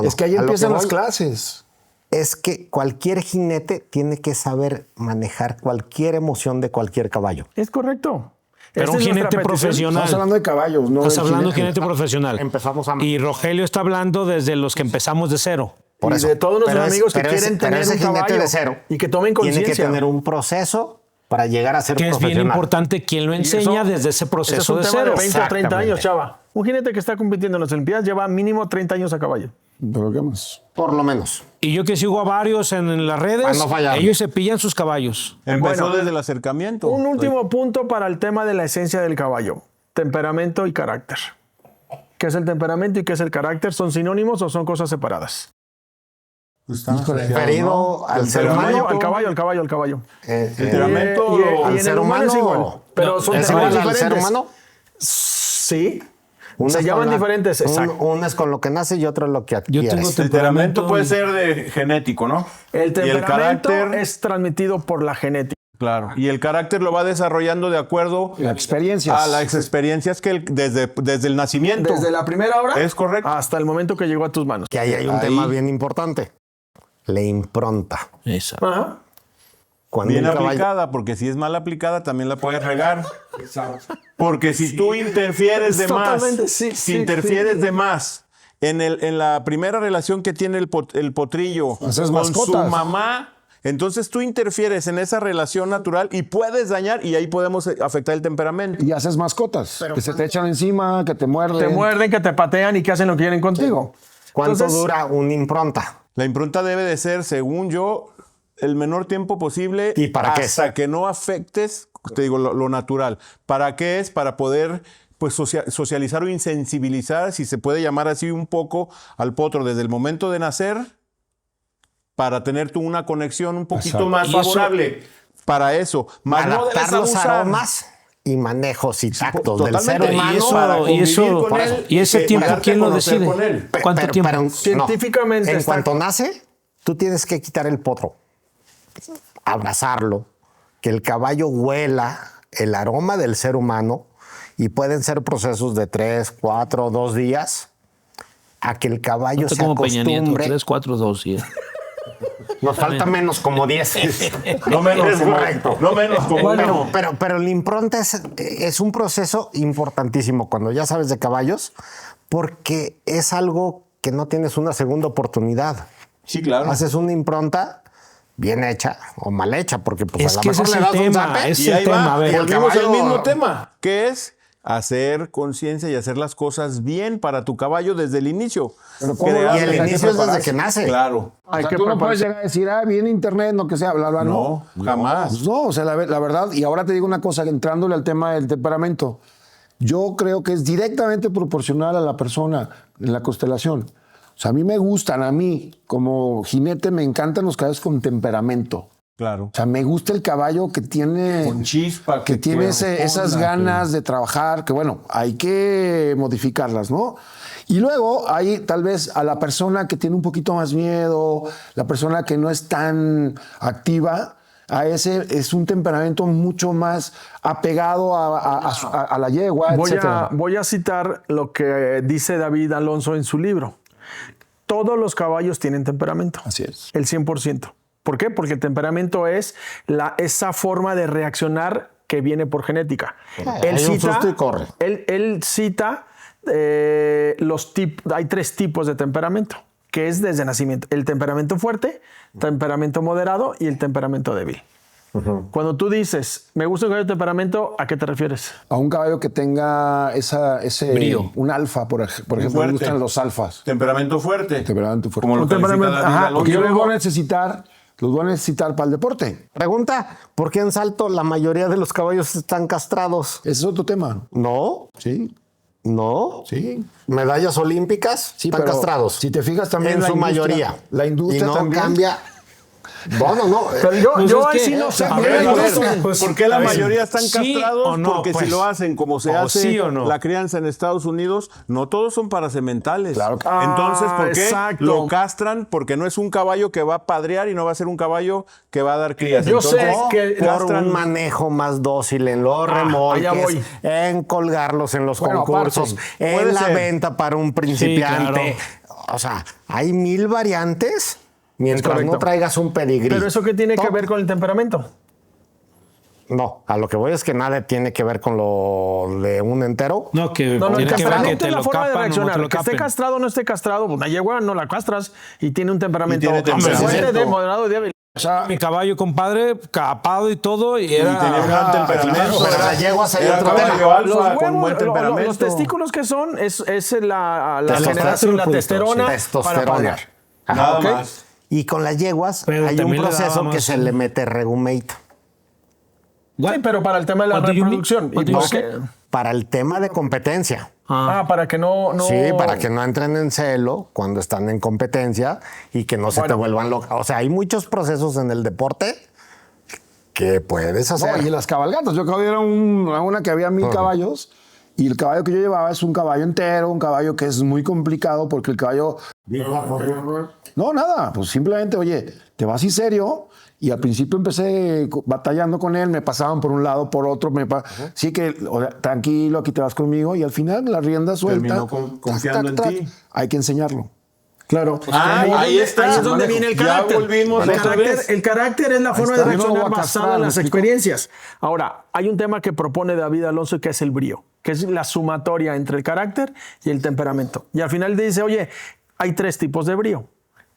Speaker 3: Es que ahí
Speaker 4: A lo
Speaker 3: empiezan las
Speaker 4: voy
Speaker 3: clases.
Speaker 4: Es que cualquier jinete tiene que saber manejar cualquier emoción de cualquier caballo.
Speaker 2: Es correcto.
Speaker 5: Pero
Speaker 2: Esta
Speaker 5: un
Speaker 2: es nuestra
Speaker 5: jinete
Speaker 2: petición.
Speaker 5: profesional.
Speaker 3: Estamos hablando de caballos, no
Speaker 5: Estás
Speaker 3: del
Speaker 5: hablando de
Speaker 3: jinete.
Speaker 5: jinete profesional.
Speaker 4: Empezamos a-
Speaker 5: Y Rogelio está hablando desde los que empezamos de cero.
Speaker 4: Por
Speaker 2: Y
Speaker 4: eso.
Speaker 2: de todos nuestros
Speaker 4: Pero
Speaker 2: amigos que
Speaker 4: pero
Speaker 2: quieren
Speaker 4: pero
Speaker 2: tener
Speaker 4: ese
Speaker 2: un
Speaker 4: jinete
Speaker 2: caballo
Speaker 4: de cero
Speaker 2: y que tomen
Speaker 4: tiene que
Speaker 2: conciencia.
Speaker 4: tener un proceso para llegar a ser
Speaker 5: Que es bien
Speaker 4: profesional.
Speaker 5: importante quién lo enseña desde ese
Speaker 2: Ese es
Speaker 5: proceso
Speaker 2: un
Speaker 5: de
Speaker 2: tema
Speaker 5: cero.
Speaker 2: de 20 o 30 años,
Speaker 4: Exactamente.
Speaker 2: chava. Un jinete que está compitiendo en las Olimpiadas lleva mínimo 30 años a caballo.
Speaker 3: Pero qué más.
Speaker 4: Por lo menos.
Speaker 5: Y yo que sigo a varios en las redes,
Speaker 4: Para no fallar.
Speaker 5: ellos cepillan sus caballos.
Speaker 6: Empezó
Speaker 2: Bueno,
Speaker 6: desde el acercamiento.
Speaker 2: Un último punto para el tema de la esencia del caballo. Temperamento y carácter. ¿Qué es el temperamento y qué es el carácter? ¿Son sinónimos o son cosas separadas?
Speaker 4: Referido al ser humano.
Speaker 2: Al caballo.
Speaker 6: El temperamento
Speaker 2: Y en
Speaker 4: al
Speaker 2: el
Speaker 4: ser
Speaker 2: humano es
Speaker 4: humano.
Speaker 2: igual. Pero son
Speaker 4: ¿Es
Speaker 2: temperamentos
Speaker 4: igual al ser
Speaker 2: diferentes.
Speaker 4: humano?
Speaker 2: Sí.
Speaker 4: Uno
Speaker 2: Se
Speaker 4: es
Speaker 2: llaman
Speaker 4: con la-
Speaker 2: diferentes. Exacto.
Speaker 4: Uno es con lo que nace y otro es lo que
Speaker 5: Yo
Speaker 4: adquieres.
Speaker 5: tengo
Speaker 6: El temperamento puede ser genético, ¿no?
Speaker 2: El
Speaker 6: Y el
Speaker 2: temperamento
Speaker 6: carácter,
Speaker 2: es transmitido por la genética.
Speaker 6: claro. Y el carácter lo va desarrollando de acuerdo
Speaker 3: Las experiencias.
Speaker 6: a las experiencias que desde el nacimiento.
Speaker 2: Desde la primera hora
Speaker 6: Es correcto.
Speaker 2: hasta el momento que llegó a tus manos.
Speaker 4: Que ahí hay un tema bien importante. La impronta.
Speaker 5: Exacto.
Speaker 2: Ajá.
Speaker 4: Cuando
Speaker 6: Bien
Speaker 4: un caballo-
Speaker 6: aplicada, porque si es mal aplicada también la puedes regar. Porque si tú interfieres de más,
Speaker 2: Totalmente, sí,
Speaker 6: si
Speaker 2: sí,
Speaker 6: interfieres
Speaker 2: sí.
Speaker 6: de más en la primera relación que tiene el potrillo
Speaker 3: Haces
Speaker 6: con su
Speaker 3: mascotas.
Speaker 6: mamá, entonces tú interfieres en esa relación natural y puedes dañar y ahí podemos afectar el temperamento.
Speaker 3: Y haces mascotas. Que se te echan encima, que te muerden.
Speaker 2: Te muerden, que te patean y que hacen lo que quieren contigo.
Speaker 4: ¿Cuánto
Speaker 2: Entonces,
Speaker 4: dura una impronta?
Speaker 6: La impronta debe de ser, según yo, el menor tiempo posible
Speaker 4: ¿Y para qué?
Speaker 6: hasta que no afectes, te digo, lo natural. ¿Para qué es? Para poder pues socializar o insensibilizar, si se puede llamar así un poco, al potro desde el momento de nacer para tener tú una conexión un poquito
Speaker 3: Exacto.
Speaker 6: más
Speaker 5: Y eso-
Speaker 6: favorable. Para eso. Más no
Speaker 4: Adaptar
Speaker 6: debes
Speaker 4: los
Speaker 6: abusar.
Speaker 4: aromas y manejos y tactos del ser
Speaker 6: totalmente.
Speaker 4: humano.
Speaker 6: Para convivir
Speaker 5: eso-
Speaker 6: con él
Speaker 5: y ese
Speaker 6: que
Speaker 5: tiempo,
Speaker 6: darte
Speaker 5: ¿quién
Speaker 6: a
Speaker 5: lo
Speaker 6: conocer
Speaker 5: decide?
Speaker 6: con él.
Speaker 5: ¿Cuánto tiempo?
Speaker 4: no.
Speaker 2: Científicamente
Speaker 4: En
Speaker 2: está-
Speaker 4: cuanto nace, tú tienes que quitar el potro, abrazarlo, que el caballo huela el aroma del ser humano, y pueden ser procesos de 3, 4, 2 días, a que el caballo se
Speaker 5: Como Peña Nieto,
Speaker 4: acostumbre.
Speaker 5: 3, 4, 2, sí.
Speaker 4: Nos falta menos como 10.
Speaker 6: No menos
Speaker 4: Es
Speaker 6: como,
Speaker 4: correcto.
Speaker 6: no menos como uno.
Speaker 4: Pero la impronta es un proceso importantísimo cuando ya sabes de caballos, porque es algo que no tienes una segunda oportunidad.
Speaker 6: Sí, claro.
Speaker 4: Haces una impronta bien hecha o mal hecha, porque pues
Speaker 5: Es
Speaker 4: a
Speaker 5: que
Speaker 4: lo
Speaker 5: ese
Speaker 4: mejor
Speaker 5: es
Speaker 4: le
Speaker 5: el
Speaker 4: das un
Speaker 5: tema,
Speaker 4: zape
Speaker 5: es
Speaker 6: Y
Speaker 5: el
Speaker 6: ahí
Speaker 5: tema,
Speaker 6: va,
Speaker 5: a ver.
Speaker 6: volvemos
Speaker 4: El
Speaker 6: al
Speaker 4: caballo-
Speaker 6: mismo tema, que es hacer conciencia y hacer las cosas bien para tu caballo desde el inicio.
Speaker 3: Pero ¿cómo
Speaker 6: Crear-
Speaker 3: lo
Speaker 4: y el
Speaker 3: haces? Hay que
Speaker 4: inicio es desde
Speaker 3: prepararse.
Speaker 4: que nace.
Speaker 6: Claro.
Speaker 2: Hay
Speaker 3: O sea,
Speaker 2: que
Speaker 3: tú no puedes
Speaker 2: prepararse.
Speaker 3: llegar a decir, viene internet, lo que sea, bla, bla,
Speaker 6: No, jamás.
Speaker 3: Pues no, o sea, la verdad, y ahora te digo una cosa, entrándole al tema del temperamento, yo creo que es directamente proporcional a la persona en la constelación. O sea, a mí me gustan, a mí, como jinete, me encantan los caballos con temperamento.
Speaker 6: Claro.
Speaker 3: O sea, me gusta el caballo que tiene...
Speaker 6: Con chispa.
Speaker 3: que tiene
Speaker 6: responda,
Speaker 3: esas ganas de trabajar, que bueno, hay que modificarlas, ¿no? Y luego hay tal vez a la persona que tiene un poquito más miedo, la persona que no es tan activa, a ese es un temperamento mucho más apegado a la yegua, etcétera.
Speaker 2: Voy a citar lo que dice David Alonso en su libro. Todos los caballos tienen temperamento.
Speaker 3: Así es.
Speaker 2: El 100%. ¿Por qué? Porque el temperamento es esa forma de reaccionar que viene por genética.
Speaker 4: Hay un susto y corre.
Speaker 2: Él cita hay 3 tipos de temperamento, que es desde nacimiento. El temperamento fuerte, temperamento moderado y el temperamento débil. Cuando tú dices, me gusta un caballo de temperamento, ¿a qué te refieres?
Speaker 3: A un caballo que tenga ese
Speaker 5: Brío.
Speaker 3: un alfa, por ejemplo, me
Speaker 6: fuerte.
Speaker 3: gustan los alfas.
Speaker 6: Temperamento fuerte.
Speaker 3: Temperamento fuerte.
Speaker 6: Como lo
Speaker 2: Un
Speaker 6: califica
Speaker 2: temperamento-
Speaker 6: David
Speaker 2: ajá,
Speaker 6: Alonso.
Speaker 3: Porque yo los voy a necesitar para el deporte.
Speaker 4: Pregunta, ¿por qué en Salto la mayoría de los caballos están castrados?
Speaker 3: Ese es otro tema.
Speaker 4: No,
Speaker 3: Sí,
Speaker 4: no.
Speaker 3: sí.
Speaker 4: Medallas olímpicas
Speaker 3: Sí,
Speaker 4: están
Speaker 3: pero
Speaker 4: castrados.
Speaker 3: si te fijas también
Speaker 4: en
Speaker 3: la
Speaker 4: su
Speaker 3: industria-
Speaker 4: mayoría.
Speaker 3: la industria
Speaker 4: y no
Speaker 3: también.
Speaker 4: cambia. Bueno, no.
Speaker 2: Pero yo
Speaker 5: Pues
Speaker 2: yo
Speaker 5: es
Speaker 2: ahí
Speaker 5: que,
Speaker 2: sí no sé.
Speaker 5: a
Speaker 6: A
Speaker 2: Mira,
Speaker 6: ver,
Speaker 2: yo
Speaker 6: a
Speaker 2: no
Speaker 6: ver,
Speaker 2: sé.
Speaker 5: pues,
Speaker 6: ¿por qué la
Speaker 5: a ver,
Speaker 6: mayoría están
Speaker 5: sí
Speaker 6: castrados?
Speaker 5: o no,
Speaker 6: Porque
Speaker 5: pues.
Speaker 6: si lo hacen como se
Speaker 5: O
Speaker 6: hace
Speaker 5: sí o no.
Speaker 6: la crianza en Estados Unidos, no todos son parasementales.
Speaker 3: Claro que-
Speaker 6: Entonces, ¿por qué
Speaker 2: exacto.
Speaker 6: lo castran? Porque no es un caballo que va a padrear y no va a ser un caballo que va a dar crías.
Speaker 2: Yo sé
Speaker 6: Entonces,
Speaker 2: que
Speaker 4: Por
Speaker 6: castran
Speaker 4: un manejo más dócil en los remolques,
Speaker 2: allá voy.
Speaker 4: en colgarlos en los
Speaker 3: Bueno,
Speaker 4: concursos,
Speaker 3: aparte,
Speaker 4: en
Speaker 6: puede
Speaker 4: la
Speaker 6: ser.
Speaker 4: venta para un principiante. O sea, hay 1000 variantes mientras
Speaker 2: correcto.
Speaker 4: no traigas un pedigrí.
Speaker 2: Pero eso qué tiene que
Speaker 4: Top.
Speaker 2: ver con el temperamento.
Speaker 4: No, a lo que voy es que nada tiene que ver con lo de un entero.
Speaker 5: No, que
Speaker 2: No, el
Speaker 5: tiene que ver que
Speaker 2: temperamento
Speaker 5: te
Speaker 2: es la
Speaker 5: lo
Speaker 2: forma de
Speaker 5: capan o no
Speaker 2: reaccionar.
Speaker 5: te lo
Speaker 2: Que esté
Speaker 5: capen.
Speaker 2: castrado o no esté castrado, una yegua no la castras y tiene un temperamento,
Speaker 6: Y tiene temperamento.
Speaker 2: fuerte, de moderado y débil.
Speaker 3: O sea,
Speaker 5: Mi caballo, compadre, capado y todo, y era...
Speaker 6: tenía un gran temperamento.
Speaker 4: pero
Speaker 6: Era-
Speaker 4: las yeguas hay
Speaker 6: era
Speaker 4: otro
Speaker 6: caballo
Speaker 4: tema.
Speaker 6: alfa
Speaker 2: Los
Speaker 6: con
Speaker 2: huevos,
Speaker 6: buen temperamento.
Speaker 2: los testículos que son, es la
Speaker 4: Testosterona.
Speaker 2: generación, la testosterona para
Speaker 4: Testosterona.
Speaker 2: padrear.
Speaker 6: Nada
Speaker 2: ¿ok?
Speaker 6: más.
Speaker 4: Y con las yeguas
Speaker 5: Pero
Speaker 4: hay un
Speaker 5: también le
Speaker 4: proceso
Speaker 5: dábamos
Speaker 4: que se le mete regumate.
Speaker 2: Sí, pero para el tema de la
Speaker 5: What do you mean?
Speaker 2: reproducción.
Speaker 5: What
Speaker 2: Y
Speaker 5: do you
Speaker 2: porque-
Speaker 5: say?
Speaker 4: Para el tema de competencia.
Speaker 2: para que no...
Speaker 4: Sí, para que no entren en celo cuando están en competencia y que no se te vuelvan locas. O sea, hay muchos procesos en el deporte que puedes
Speaker 3: no,
Speaker 4: hacer.
Speaker 3: y en las cabalgatas. Yo acabo de ir a una que había 1000 caballos y el caballo que yo llevaba es un caballo entero, un caballo que es muy complicado porque el caballo... No, nada, pues simplemente, oye, te vas y serio. Y al principio empecé batallando con él, me pasaban por un lado, por otro. Sí que, o sea, tranquilo, aquí te vas conmigo. Y al final la rienda suelta.
Speaker 6: Terminó confiando en ti.
Speaker 3: Hay que enseñarlo.
Speaker 2: Claro.
Speaker 6: Ahí está.
Speaker 2: Ahí es donde viene el
Speaker 6: Ya
Speaker 2: carácter.
Speaker 6: volvimos
Speaker 2: el,
Speaker 6: otra
Speaker 2: carácter
Speaker 6: vez.
Speaker 2: el carácter es la forma de
Speaker 3: está. Yo no lo
Speaker 2: reaccionar
Speaker 3: voy a
Speaker 2: basada
Speaker 3: castrar,
Speaker 2: en
Speaker 3: ¿me
Speaker 2: las
Speaker 3: explico?
Speaker 2: experiencias. Ahora, hay un tema que propone David Alonso que es el brío, que es la sumatoria entre el carácter y el temperamento. Y al final dice, oye, hay 3 tipos de brío.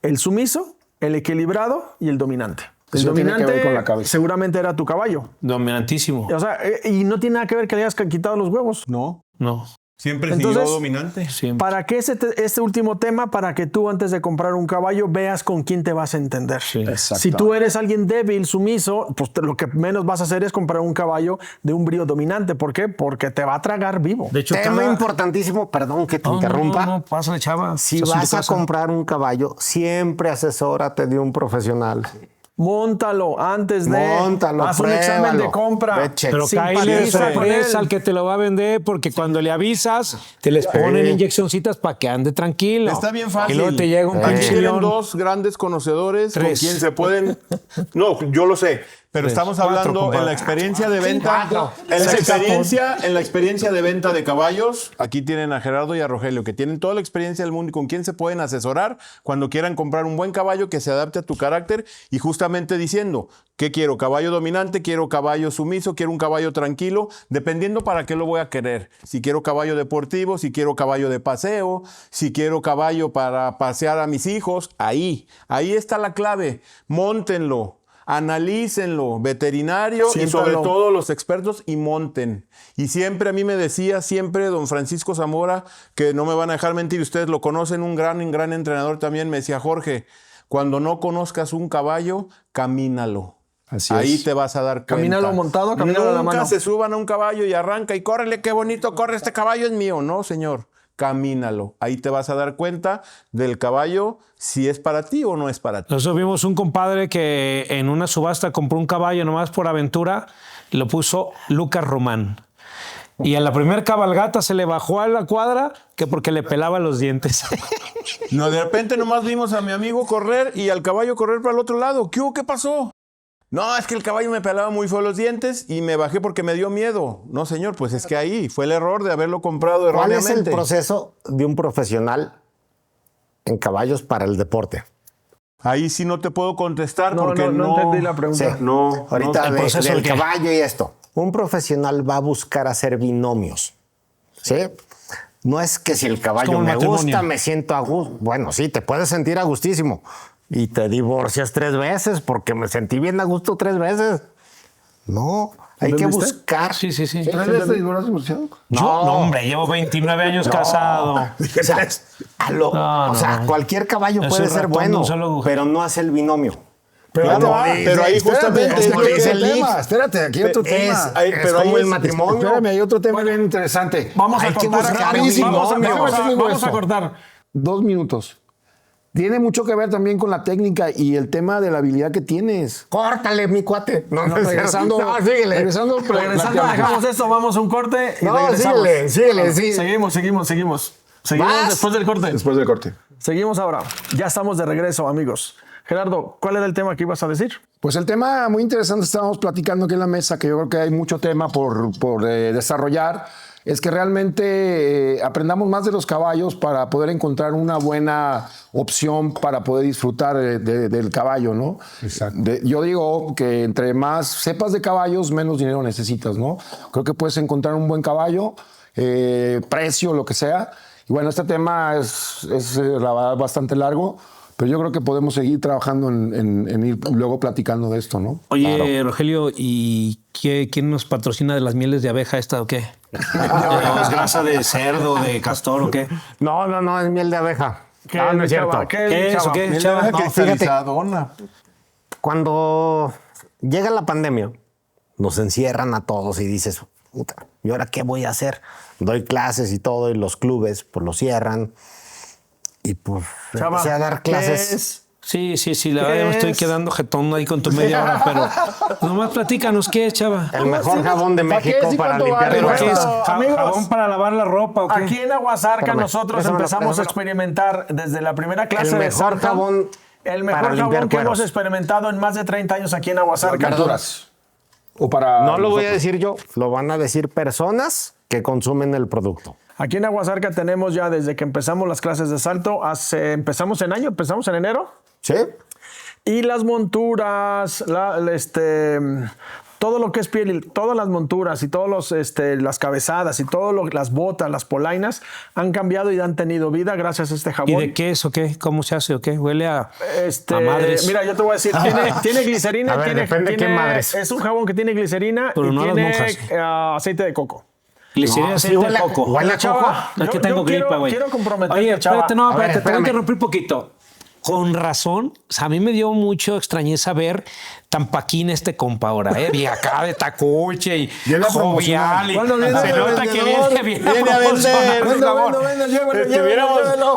Speaker 2: El sumiso, el equilibrado y el dominante. El
Speaker 3: Eso tiene que
Speaker 2: dominante
Speaker 3: ver con la cabeza.
Speaker 2: seguramente era tu caballo.
Speaker 5: Dominantísimo.
Speaker 2: O sea, y no tiene nada que ver que le hayas quitado los huevos.
Speaker 6: No,
Speaker 5: No,
Speaker 6: siempre
Speaker 2: Entonces,
Speaker 6: siguió dominante.
Speaker 5: siempre.
Speaker 2: ¿Para qué este último tema? Para que tú antes de comprar un caballo veas con quién te vas a entender.
Speaker 3: Exacto.
Speaker 2: Si tú eres alguien débil, sumiso, pues lo que menos vas a hacer es comprar un caballo de un brío dominante. ¿Por qué? Porque te va a tragar vivo.
Speaker 5: De hecho,
Speaker 4: Tema importantísimo, perdón que te interrumpa.
Speaker 5: No, pásale, chava.
Speaker 4: Si
Speaker 5: Estás en tu
Speaker 4: vas a
Speaker 5: casa.
Speaker 4: comprar un caballo, siempre asesórate de un profesional.
Speaker 2: móntalo antes de
Speaker 4: Móntalo,
Speaker 2: haz un examen de
Speaker 4: pruébalo.
Speaker 2: compra.
Speaker 4: Ve, check.
Speaker 5: Pero
Speaker 2: Simpatiza
Speaker 5: cáele
Speaker 2: con
Speaker 5: sorpresa
Speaker 2: él.
Speaker 5: al que te lo va a vender, porque cuando le avisas, te les ponen inyeccioncitas para que ande tranquilo.
Speaker 6: Está bien fácil.
Speaker 5: Y luego te llega un
Speaker 6: Aquí
Speaker 5: pinche
Speaker 6: tienen
Speaker 5: león.
Speaker 6: dos grandes conocedores con
Speaker 5: Tres.
Speaker 6: quien se pueden. No, yo lo sé. Pero estamos hablando
Speaker 5: compadre.
Speaker 6: en la experiencia de venta. En la experiencia de venta de caballos, aquí tienen a Gerardo y a Rogelio, que tienen toda la experiencia del mundo y con quien se pueden asesorar cuando quieran comprar un buen caballo que se adapte a tu carácter y justamente diciendo, ¿qué quiero? ¿Caballo dominante? ¿Quiero caballo sumiso? ¿Quiero un caballo tranquilo? Dependiendo para qué lo voy a querer. Si quiero caballo deportivo, si quiero caballo de paseo, si quiero caballo para pasear a mis hijos, ahí está la clave. Móntenlo. Analícenlo, veterinario y sobre todo los expertos y monten. Y siempre a mí me decía, siempre don Francisco Zamora, que no me van a dejar mentir, ustedes lo conocen, un gran entrenador también, me decía, Jorge, cuando no conozcas un caballo, camínalo.
Speaker 3: Así
Speaker 6: Ahí
Speaker 3: es.
Speaker 6: te vas a dar cuenta.
Speaker 2: Camínalo montado, camínalo a la mano.
Speaker 6: Nunca se suban a un caballo y arranca y córrele, qué bonito corre este caballo, es mío. No, señor. Camínalo. Ahí te vas a dar cuenta del caballo si es para ti o no es para ti.
Speaker 5: Nosotros vimos un compadre que en una subasta compró un caballo nomás por aventura, lo puso Lucas Román. Y a la primera cabalgata se le bajó a la cuadra que porque le pelaba los dientes.
Speaker 6: No, de repente nomás vimos a mi amigo correr y al caballo correr para el otro lado. ¿Qué hubo? ¿Qué pasó? No, es que el caballo me pelaba muy feo los dientes y me bajé porque me dio miedo. No, señor, pues es que ahí fue el error de haberlo comprado
Speaker 4: ¿Cuál es
Speaker 6: erróneamente.
Speaker 4: el proceso de un profesional en caballos para el deporte?
Speaker 6: Ahí sí no te puedo contestar
Speaker 2: No,
Speaker 6: porque
Speaker 2: no entendí la pregunta.
Speaker 4: Sí.
Speaker 6: No,
Speaker 4: Ahorita
Speaker 5: el proceso
Speaker 4: del
Speaker 5: ¿de qué?
Speaker 4: caballo y esto. Un profesional va a buscar hacer binomios. ¿Sí? No es que si el caballo
Speaker 5: como el
Speaker 4: me
Speaker 5: matrimonio.
Speaker 4: gusta, me siento a gusto. Bueno, sí, te puedes sentir a gustísimo. Y te divorcias 3 veces porque me sentí bien a gusto 3 veces. No, hay que
Speaker 2: ¿Entendiste?
Speaker 4: buscar.
Speaker 5: Sí.
Speaker 3: ¿Tres veces te divorciaste?
Speaker 5: No, hombre, llevo 29 años casado.
Speaker 4: O sea, o sea, cualquier caballo
Speaker 5: Es
Speaker 4: puede
Speaker 5: un
Speaker 4: ser
Speaker 5: ratón
Speaker 4: bueno,
Speaker 5: de un solo agujero.
Speaker 4: pero no hace el binomio.
Speaker 6: Pero ahí te va, pero ahí justamente es lo que dice el
Speaker 3: tema.
Speaker 6: Lick.
Speaker 3: Espérate, aquí hay otro tema.
Speaker 6: Pero ahí
Speaker 4: como el
Speaker 6: es-
Speaker 4: matrimonio.
Speaker 3: Espérame, hay otro tema bien interesante.
Speaker 2: Vamos a
Speaker 4: Hay que
Speaker 2: cortar.
Speaker 4: buscar
Speaker 2: Vamos a
Speaker 3: binomios.
Speaker 2: cortar,
Speaker 3: Déjame
Speaker 2: vamos
Speaker 3: esto.
Speaker 2: a cortar.
Speaker 3: 2 minutos. Tiene mucho que ver también con la técnica y el tema de la habilidad que tienes.
Speaker 4: Córtale, mi cuate. No,
Speaker 3: Regresando,
Speaker 4: No, síguele.
Speaker 3: regresando,
Speaker 2: Regresando, dejamos esto, vamos a un corte y
Speaker 4: No,
Speaker 2: regresamos.
Speaker 4: síguele, sí.
Speaker 2: Seguimos. Seguimos
Speaker 4: ¿Vas?
Speaker 2: después del corte.
Speaker 3: Después del corte.
Speaker 2: Seguimos ahora. Ya estamos de regreso, amigos. Gerardo, ¿cuál era el tema que ibas a decir?
Speaker 3: Pues el tema muy interesante, estábamos platicando aquí en la mesa, que yo creo que hay mucho tema por desarrollar, es que realmente aprendamos más de los caballos para poder encontrar una buena opción para poder disfrutar del caballo, ¿no?
Speaker 7: Exacto.
Speaker 3: Yo digo que entre más sepas de caballos, menos dinero necesitas, ¿no? Creo que puedes encontrar un buen caballo, precio, lo que sea. Y bueno, este tema es la verdad bastante largo, pero yo creo que podemos seguir trabajando en ir luego platicando de esto, ¿no?
Speaker 5: Oye, Rogelio, ¿y quién nos patrocina de las mieles de abeja esta o qué? ¿Es grasa de cerdo, de castor o qué?
Speaker 4: No, es miel de abeja. No es cierto.
Speaker 2: chava?
Speaker 5: ¿Qué es o qué?
Speaker 6: Miel de
Speaker 5: Chava?
Speaker 6: abeja
Speaker 4: No, fíjate.
Speaker 6: cristalizadona.
Speaker 4: Cuando llega la pandemia, nos encierran a todos y dices, puta, ¿y ahora qué voy a hacer? Doy clases y todo, y los clubes pues los cierran. Y pues
Speaker 2: Chava,
Speaker 4: empecé a dar
Speaker 2: ¿qué
Speaker 4: clases.
Speaker 2: es?
Speaker 5: Sí, la verdad ya me estoy
Speaker 2: es?
Speaker 5: quedando jetón ahí con tu media hora, pero nomás platícanos, ¿qué es, chava?
Speaker 4: El mejor jabón de
Speaker 3: ¿Para qué?
Speaker 4: México
Speaker 3: ¿Sí
Speaker 4: para
Speaker 3: cuánto
Speaker 4: limpiar
Speaker 3: vale?
Speaker 5: ¿Pero qué es?
Speaker 2: Bueno, amigos,
Speaker 5: ¿Jabón para lavar la ropa o qué?
Speaker 2: Aquí en Aguasarca
Speaker 4: Espérame,
Speaker 2: nosotros
Speaker 4: préstame,
Speaker 2: empezamos a
Speaker 4: préstame.
Speaker 2: experimentar desde la primera clase
Speaker 4: El
Speaker 2: de
Speaker 4: mejor
Speaker 2: salto,
Speaker 4: jabón
Speaker 2: el mejor
Speaker 4: para
Speaker 2: jabón
Speaker 4: limpiar
Speaker 2: que hemos
Speaker 4: cueros.
Speaker 2: experimentado en más de 30 años aquí en Aguasarca.
Speaker 3: Verduras. O para
Speaker 4: No lo voy a
Speaker 3: nosotros.
Speaker 4: decir yo, lo van a decir personas que consumen el producto.
Speaker 2: Aquí en Aguasarca tenemos ya desde que empezamos las clases de salto, empezamos en enero.
Speaker 4: ¿Sí?
Speaker 2: Y las monturas, todo lo que es piel, todas las monturas y todos las cabezadas y las botas, las polainas han cambiado y han tenido vida gracias a este
Speaker 5: ¿Y
Speaker 2: jabón.
Speaker 5: de qué es o qué? ¿Cómo se hace o qué? Huele a madres.
Speaker 2: Mira, yo te voy a decir, tiene glicerina,
Speaker 4: A ver, depende qué madres.
Speaker 2: es un jabón que tiene glicerina
Speaker 5: Pero
Speaker 2: y
Speaker 5: no a las
Speaker 2: tiene
Speaker 5: monjas.
Speaker 2: aceite de coco.
Speaker 5: Glicerina,
Speaker 4: No,
Speaker 5: aceite
Speaker 4: sí
Speaker 5: de
Speaker 4: huele a-
Speaker 5: coco.
Speaker 4: huele a
Speaker 2: Chava,
Speaker 5: Es que
Speaker 2: yo
Speaker 5: tengo
Speaker 2: quiero-
Speaker 5: gripa, güey.
Speaker 2: quiero comprometerte,
Speaker 5: Oye,
Speaker 2: chava.
Speaker 5: espérate, no,
Speaker 4: A ver,
Speaker 5: espérate, te voy a
Speaker 4: espérame.
Speaker 5: interrumpir un poquito. Con razón, o sea, a mí me dio mucho extrañeza ver tan paquín este compa ahora, y acá de tacuche y
Speaker 3: Viene a
Speaker 5: jovial. Y
Speaker 3: promocionar.
Speaker 5: se nota que viene
Speaker 6: Viene a vender.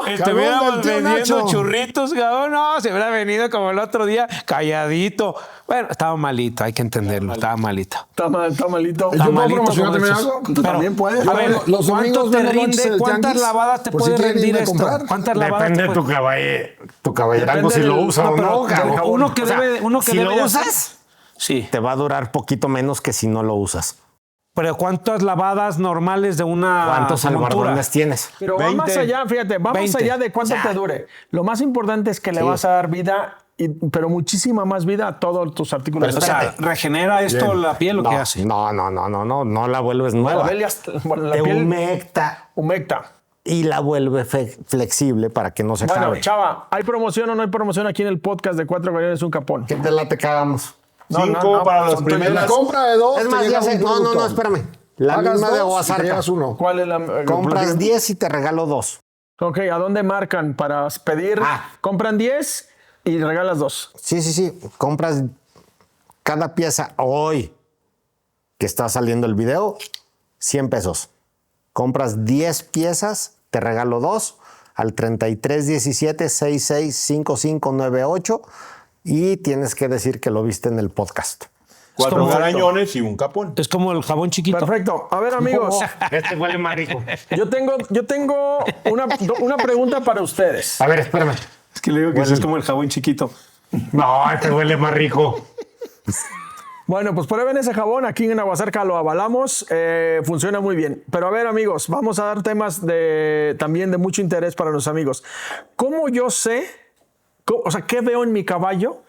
Speaker 5: Estuviéramos vendiendo
Speaker 3: Nacho.
Speaker 5: churritos, cabrón. No, se hubiera venido como el otro día, calladito. Bueno, estaba malito, hay que entenderlo, estaba malito.
Speaker 2: Está malito.
Speaker 3: ¿Yo puedo
Speaker 5: malito
Speaker 3: promocionar
Speaker 5: como
Speaker 3: también
Speaker 5: esos.
Speaker 3: algo? Tú
Speaker 5: Pero,
Speaker 3: también puedes.
Speaker 5: a ver,
Speaker 3: Los domingos
Speaker 5: ¿cuánto te
Speaker 3: vendo lonches en
Speaker 5: rinde?
Speaker 3: el
Speaker 5: ¿Cuántas
Speaker 3: tianguis,
Speaker 5: lavadas te
Speaker 3: por si
Speaker 5: puede
Speaker 3: quieren
Speaker 5: rendir
Speaker 3: irme a
Speaker 5: esto?
Speaker 3: comprar.
Speaker 5: ¿Cuántas lavadas
Speaker 4: Depende
Speaker 5: te
Speaker 4: de tu caballerango si lo usa o no, cabrón.
Speaker 5: Uno que debe,
Speaker 4: si
Speaker 5: debe
Speaker 4: lo
Speaker 5: de hacer-
Speaker 4: usas,
Speaker 5: Sí.
Speaker 4: te va a durar poquito menos que si no lo usas.
Speaker 5: Pero ¿cuántas lavadas normales de una
Speaker 4: ¿Cuántos
Speaker 5: montura?
Speaker 4: albardones tienes?
Speaker 2: Pero va
Speaker 6: 20.
Speaker 2: más allá, fíjate, va
Speaker 5: 20.
Speaker 2: más allá de cuánto te dure. Lo más importante es que le vas a dar vida, pero muchísima más vida a todos tus artículos.
Speaker 5: O sea, ¿regenera esto la piel o qué hace?
Speaker 4: No la vuelves nueva.
Speaker 2: La
Speaker 4: Te
Speaker 2: piel
Speaker 4: humecta y la vuelve flexible para que no se
Speaker 2: Bueno,
Speaker 4: acabe.
Speaker 2: Chava, ¿hay promoción o no hay promoción aquí en el podcast de Cuatro Caballeros un Capón?
Speaker 4: ¿Qué te late que hagamos?
Speaker 6: 5 para las
Speaker 3: La
Speaker 6: primeras.
Speaker 3: compra de 2
Speaker 4: Es más, ya sé. No, espérame. La
Speaker 3: Pagas
Speaker 4: misma de
Speaker 3: 2 y te
Speaker 4: Aguasarca.
Speaker 3: llevas 1.
Speaker 2: ¿Cuál es la...?
Speaker 4: Compras 10 y te regalo 2.
Speaker 2: Ok, ¿a dónde marcan para pedir? Compran 10 y regalas 2.
Speaker 4: Sí. Compras cada pieza hoy que está saliendo el video, 100 pesos. Compras 10 piezas, te regalo 2 al 3317-665598 y tienes que decir que lo viste en el podcast.
Speaker 6: 4
Speaker 5: como-
Speaker 6: garañones y un capón.
Speaker 5: Es como el jabón chiquito.
Speaker 2: Perfecto. A ver, amigos,
Speaker 4: Este huele más rico.
Speaker 2: yo tengo una pregunta para ustedes.
Speaker 4: A ver, espérame.
Speaker 5: Es que le digo que es como el jabón chiquito.
Speaker 4: No, este huele más rico.
Speaker 2: Bueno, pues prueben ese jabón. Aquí en Aguasarca lo avalamos. Funciona muy bien. Pero a ver, amigos, vamos a dar temas también de mucho interés para los amigos. ¿Cómo yo sé, qué veo en mi caballo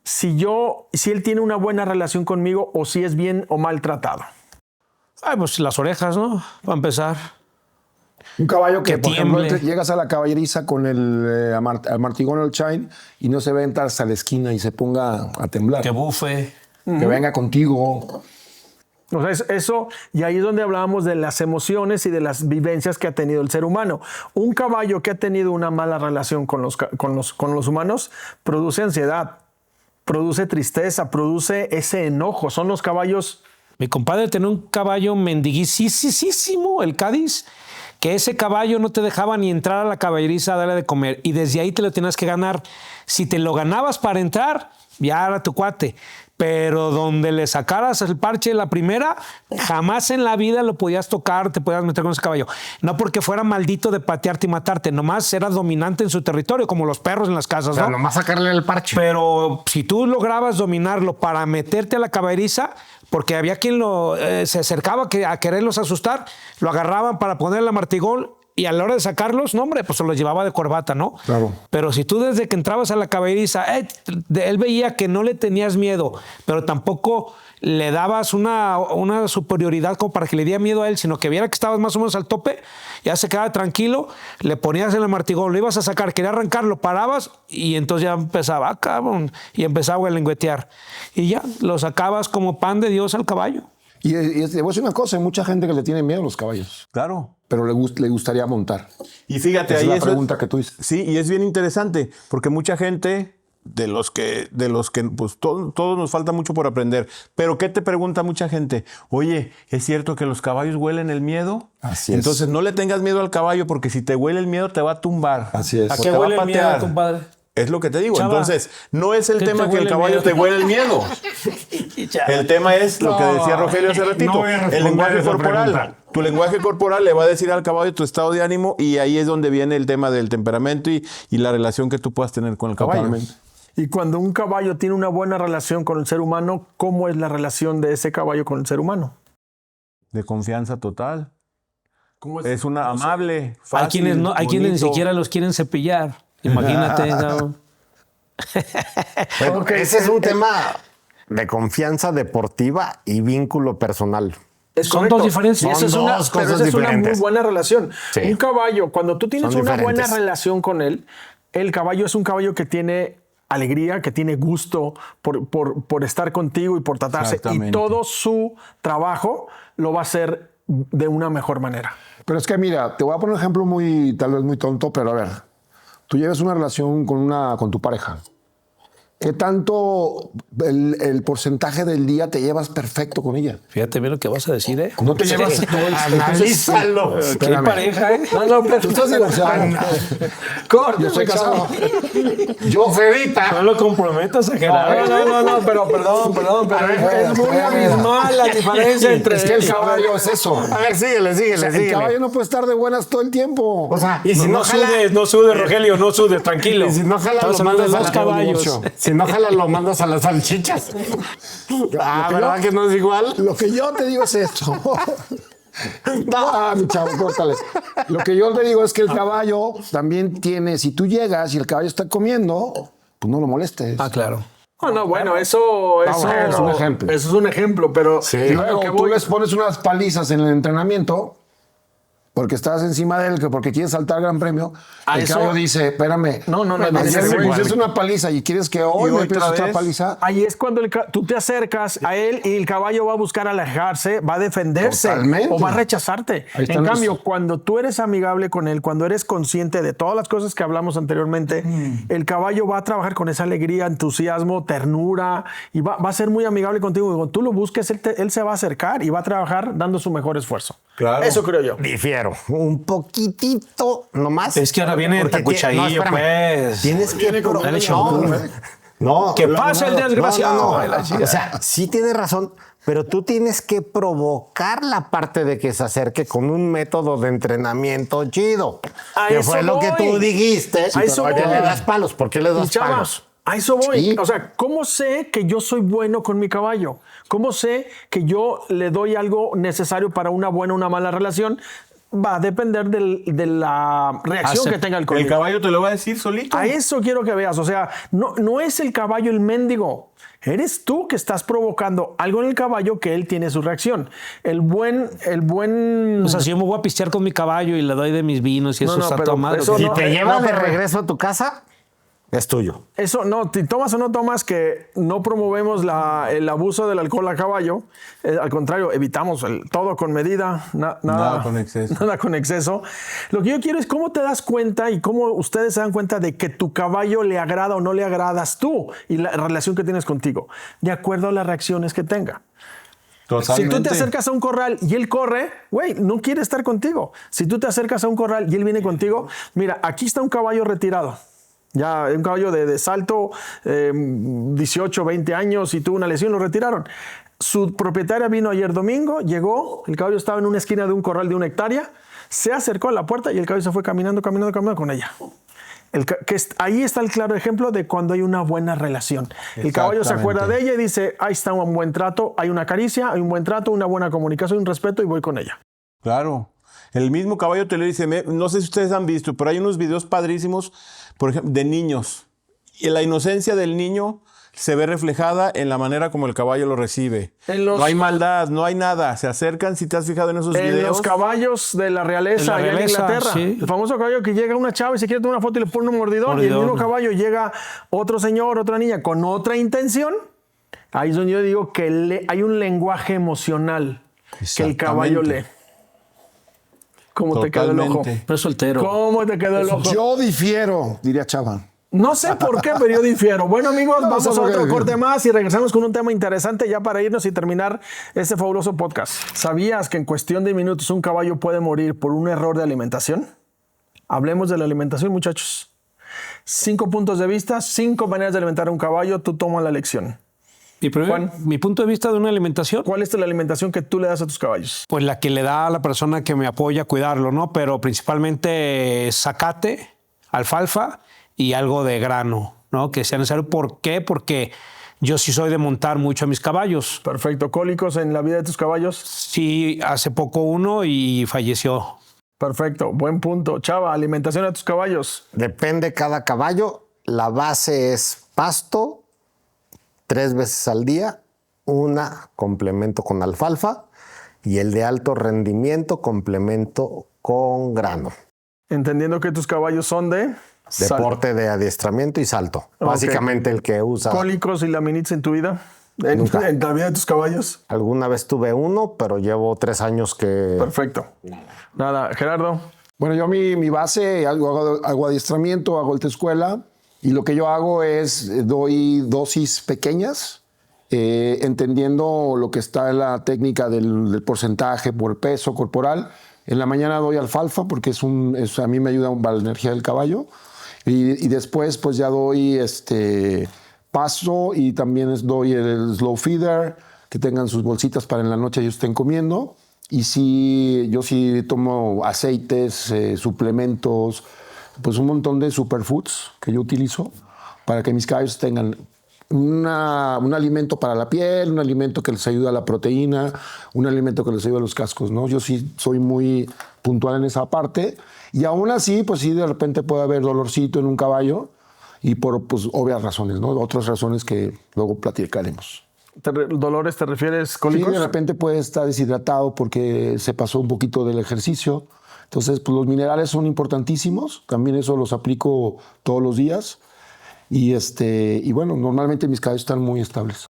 Speaker 2: si él tiene una buena relación conmigo o si es bien o mal tratado?
Speaker 5: Ay, pues las orejas, ¿no? Para empezar.
Speaker 3: Un caballo que,
Speaker 5: Que
Speaker 3: por ejemplo,
Speaker 5: tiemble.
Speaker 3: llegas a la caballeriza con el martigón o el chain y no se venta hasta la esquina y se ponga a temblar.
Speaker 5: Que bufe.
Speaker 3: Que venga contigo.
Speaker 2: O sea, eso, y ahí es donde hablábamos de las emociones y de las vivencias que ha tenido el ser humano. Un caballo que ha tenido una mala relación con los humanos produce ansiedad, produce tristeza, produce ese enojo. Son los caballos.
Speaker 5: Mi compadre tenía un caballo mendiguisísimo, el Cádiz, que ese caballo no te dejaba ni entrar a la caballeriza a darle de comer. Y desde ahí te lo tenías que ganar. Si te lo ganabas para entrar, ya era tu cuate. Pero donde le sacaras el parche la primera, jamás en la vida lo podías tocar, te podías meter con ese caballo. No porque fuera maldito de patearte y matarte, nomás era dominante en su territorio, como los perros en las casas,
Speaker 4: O sea,
Speaker 5: ¿no?
Speaker 4: nomás sacarle el parche.
Speaker 5: Pero si tú lograbas dominarlo para meterte a la caballeriza, porque había quien se acercaba a quererlos asustar, lo agarraban para ponerle a martigón y a la hora de sacarlos, no, hombre, pues se los llevaba de corbata, ¿no?
Speaker 3: Claro.
Speaker 5: Pero si tú desde que entrabas a la caballeriza, él veía que no le tenías miedo, pero tampoco le dabas una superioridad como para que le diera miedo a él, sino que viera que estabas más o menos al tope, ya se quedaba tranquilo, le ponías en el martigón, lo ibas a sacar, quería arrancarlo, parabas y entonces ya empezaba, cabrón, y empezaba a lengüetear. Y ya, lo sacabas como pan de Dios al caballo.
Speaker 3: Y te voy a decir una cosa, hay mucha gente que le tiene miedo a los caballos,
Speaker 6: Claro.
Speaker 3: pero le gustaría montar.
Speaker 6: Y fíjate,
Speaker 3: Esa
Speaker 6: ahí
Speaker 3: es la
Speaker 6: eso
Speaker 3: pregunta que tú dices.
Speaker 6: Sí, y es bien interesante, porque mucha gente, de los que pues todos nos falta mucho por aprender. Pero ¿qué te pregunta mucha gente? Oye, ¿es cierto que los caballos huelen el miedo?
Speaker 3: Así es.
Speaker 6: Entonces no le tengas miedo al caballo, porque si te huele el miedo te va a tumbar.
Speaker 3: Así es.
Speaker 5: ¿A
Speaker 6: O
Speaker 5: qué
Speaker 6: te va
Speaker 5: huele
Speaker 6: a
Speaker 5: el miedo,
Speaker 6: patear.
Speaker 5: compadre?
Speaker 6: Es lo que te digo.
Speaker 5: Chava,
Speaker 6: Entonces, no es el
Speaker 5: ¿qué
Speaker 6: tema
Speaker 5: te
Speaker 6: que el
Speaker 5: huele el
Speaker 6: caballo
Speaker 5: miedo?
Speaker 6: te huele el miedo. El tema es lo que decía Rogelio hace ratito.
Speaker 4: no voy a
Speaker 6: El
Speaker 4: responder
Speaker 6: lenguaje
Speaker 4: esa
Speaker 6: corporal.
Speaker 4: pregunta.
Speaker 6: Tu lenguaje corporal le va a decir al caballo tu estado de ánimo y ahí es donde viene el tema del temperamento y la relación que tú puedas tener con el caballo.
Speaker 3: Totalmente.
Speaker 2: Y cuando un caballo tiene una buena relación con el ser humano, ¿cómo es la relación de ese caballo con el ser humano?
Speaker 6: De confianza total. Es una amable, fácil,
Speaker 5: Hay quienes no, hay quienes ni
Speaker 6: bonito.
Speaker 5: siquiera los quieren cepillar. Imagínate, ¿no?
Speaker 4: Bueno, ese es un tema de confianza deportiva y vínculo personal.
Speaker 2: Es
Speaker 5: Son
Speaker 2: correcto.
Speaker 5: dos diferencias.
Speaker 2: Y esa
Speaker 4: Son
Speaker 2: es
Speaker 4: dos
Speaker 2: pero
Speaker 4: cosas
Speaker 2: esa es una muy
Speaker 4: diferentes.
Speaker 2: buena relación.
Speaker 4: Sí.
Speaker 2: Un caballo, cuando tú tienes
Speaker 4: Son
Speaker 2: una buena
Speaker 4: diferentes.
Speaker 2: relación con él, el caballo es un caballo que tiene alegría, que tiene gusto por estar contigo y por tratarse. Y
Speaker 6: Exactamente.
Speaker 2: todo su trabajo lo va a hacer de una mejor manera.
Speaker 3: Pero es que mira, te voy a poner un ejemplo tal vez muy tonto, pero a ver, tú llevas una relación con tu pareja ¿Qué tanto el porcentaje del día te llevas perfecto con ella?
Speaker 5: Fíjate bien lo que vas a decir, ¿eh?
Speaker 3: No te llevas todo el...
Speaker 4: Analízalo.
Speaker 5: Qué pareja, ¿eh?
Speaker 3: No, pero tú estás divorciado. Yo estoy casado. Yo, Fedita.
Speaker 5: No lo comprometas a Gerardo.
Speaker 2: No, pero perdón, pero es muy abismal la diferencia entre...
Speaker 3: Es que el caballo es eso.
Speaker 4: A ver, síguele.
Speaker 3: El caballo no puede estar de buenas todo el tiempo.
Speaker 4: O sea, y si
Speaker 5: No sudes, no sudes, Rogelio, no sudes, tranquilo.
Speaker 4: Y si no jala,
Speaker 5: Estamos
Speaker 4: lo
Speaker 5: hablando de
Speaker 4: mandas
Speaker 5: dos
Speaker 4: a
Speaker 5: caballos.
Speaker 4: Si no jala, lo mandas a las salchichas. ¿Verdad que no es igual?
Speaker 3: Lo que yo te digo es esto. No, mi chavo, córtale. Lo que yo te digo es que el caballo también tiene, si tú llegas y el caballo está comiendo, pues no lo molestes.
Speaker 5: Ah, claro.
Speaker 2: Bueno, eso
Speaker 3: es un ejemplo.
Speaker 2: Eso es un ejemplo, pero
Speaker 3: Y luego tú les pones unas palizas en el entrenamiento porque estás encima de él, porque quieres saltar Gran Premio. El caballo dice, espérame.
Speaker 2: No,
Speaker 3: ayer me pusiste una paliza y quieres que hoy me empieces otra paliza.
Speaker 2: Ahí es cuando tú te acercas a él y el caballo va a buscar alejarse, va a defenderse.
Speaker 3: Totalmente.
Speaker 2: O va a rechazarte. En cambio, cuando tú eres amigable con él, cuando eres consciente de todas las cosas que hablamos anteriormente, el caballo va a trabajar con esa alegría, entusiasmo, ternura y va a ser muy amigable contigo. Y cuando tú lo busques, él se va a acercar y va a trabajar dando su mejor esfuerzo.
Speaker 6: Claro.
Speaker 2: Eso creo yo.
Speaker 4: Difiero. Un poquitito nomás.
Speaker 5: Es que ahora viene el tacuchadillo, pues.
Speaker 4: Tienes que...
Speaker 5: Dale, champú.
Speaker 4: No.
Speaker 5: ¿Qué pasa el desgraciado?
Speaker 4: O sea, sí tienes razón, pero tú tienes que provocar la parte de que se acerque con un método de entrenamiento chido. Que fue lo que tú dijiste.
Speaker 2: A eso
Speaker 4: ¿Por qué
Speaker 2: voy.
Speaker 4: le das palos? ¿Por qué le das
Speaker 2: Chava,
Speaker 4: palos?
Speaker 2: a eso voy.
Speaker 3: Sí.
Speaker 2: O sea, ¿cómo sé que yo soy bueno con mi caballo? ¿Cómo sé que yo le doy algo necesario para una buena o una mala relación? Va a depender de la reacción que tenga el conmigo.
Speaker 6: El caballo te lo va a decir solito.
Speaker 2: A eso quiero que veas. O sea, no es el caballo el mendigo. Eres tú que estás provocando algo en el caballo que él tiene su reacción. El buen...
Speaker 5: O sea, si yo me voy a pistear con mi caballo y le doy de mis vinos y eso está
Speaker 2: pero
Speaker 5: todo mal.
Speaker 2: eso
Speaker 4: Si
Speaker 2: no,
Speaker 4: te lleva de
Speaker 2: pero-
Speaker 4: regreso a tu casa, es tuyo.
Speaker 2: Eso no, si tomas o no tomas, que no promovemos el abuso del alcohol a caballo. Al contrario, evitamos todo con medida,
Speaker 6: Nada con exceso.
Speaker 2: Nada con exceso. Lo que yo quiero es cómo te das cuenta y cómo ustedes se dan cuenta de que tu caballo le agrada o no le agradas tú y la relación que tienes contigo, de acuerdo a las reacciones que tenga. Si tú te acercas a un corral y él corre, güey, no quiere estar contigo. Si tú te acercas a un corral y él viene contigo, mira, aquí está un caballo retirado. Ya un caballo de salto, 18, 20 años y tuvo una lesión, lo retiraron. Su propietaria vino ayer domingo, llegó, el caballo estaba en una esquina de un corral de 1 hectárea, se acercó a la puerta y el caballo se fue caminando con ella. Ahí está el claro ejemplo de cuando hay una buena relación. El caballo se acuerda de ella y dice, ahí está un buen trato, hay una caricia, hay un buen trato, una buena comunicación, un respeto y voy con ella.
Speaker 6: Claro. El mismo caballo te lo dice. No sé si ustedes han visto, pero hay unos videos padrísimos, por ejemplo, de niños. Y la inocencia del niño se ve reflejada en la manera como el caballo lo recibe. No hay maldad, no hay nada. Se acercan, si te has fijado en esos videos.
Speaker 2: En los caballos de la realeza, allá en Inglaterra.
Speaker 5: Sí.
Speaker 2: El famoso caballo que llega una chava y se quiere tomar una foto y le pone un mordidón. Y el mismo caballo llega otro señor, otra niña con otra intención. Ahí es donde yo digo que hay un lenguaje emocional que el caballo lee. ¿Cómo te quedó el ojo?
Speaker 5: Pero es soltero.
Speaker 2: ¿Cómo te quedó el ojo?
Speaker 3: Yo difiero, diría Chava.
Speaker 2: No sé por qué, pero yo difiero. Bueno, amigos,
Speaker 3: No
Speaker 2: vamos
Speaker 3: sé
Speaker 2: a
Speaker 3: por qué.
Speaker 2: otro corte más y regresamos con un tema interesante ya para irnos y terminar este fabuloso podcast. ¿Sabías que en cuestión de minutos un caballo puede morir por un error de alimentación? Hablemos de la alimentación, muchachos. 5 puntos de vista, 5 maneras de alimentar a un caballo. Tú toma la lección.
Speaker 5: Mi punto de vista de una alimentación,
Speaker 2: ¿Cuál es la alimentación que tú le das a tus caballos?
Speaker 5: pues la que le da a la persona que me apoya a cuidarlo, ¿no? Pero principalmente zacate, alfalfa y algo de grano, ¿no? Que sea necesario. ¿Por qué? Porque yo sí soy de montar mucho a mis caballos.
Speaker 2: Perfecto. ¿Cólicos en la vida de tus caballos?
Speaker 5: Sí, hace poco uno y falleció.
Speaker 2: Perfecto. Buen punto. Chava, alimentación a tus caballos.
Speaker 4: Depende cada caballo. La base es pasto, 3 veces al día, una complemento con alfalfa y el de alto rendimiento complemento con grano.
Speaker 2: Entendiendo que tus caballos son de...
Speaker 4: Deporte de adiestramiento y salto.
Speaker 2: Ok.
Speaker 4: Básicamente el que usa.
Speaker 2: ¿Cólicos y laminitis en tu vida?
Speaker 4: Nunca.
Speaker 2: ¿En la vida de tus caballos?
Speaker 4: Alguna vez tuve uno, pero llevo 3 años que...
Speaker 2: Perfecto. Nada. Gerardo.
Speaker 3: Bueno, yo mi base, hago adiestramiento, hago autoescuela Y lo que yo hago es doy dosis pequeñas, entendiendo lo que está en la técnica del porcentaje por peso corporal. En la mañana doy alfalfa porque a mí me ayuda para la energía del caballo. Y después pues ya doy pasto y también doy el slow feeder, que tengan sus bolsitas para en la noche ellos estén comiendo. Y yo sí tomo aceites, suplementos, pues un montón de superfoods que yo utilizo para que mis caballos tengan un alimento para la piel, un alimento que les ayuda a la proteína, un alimento que les ayuda a los cascos, ¿no? Yo sí soy muy puntual en esa parte. Y aún así, pues sí, de repente puede haber dolorcito en un caballo y por pues, obvias razones, ¿no? Otras razones que luego platicaremos.
Speaker 2: ¿Dolores te refieres cólicos?
Speaker 3: Sí, de repente puede estar deshidratado porque se pasó un poquito del ejercicio. Entonces, pues los minerales son importantísimos. También eso los aplico todos los días. Y bueno, normalmente mis caballos están muy estables.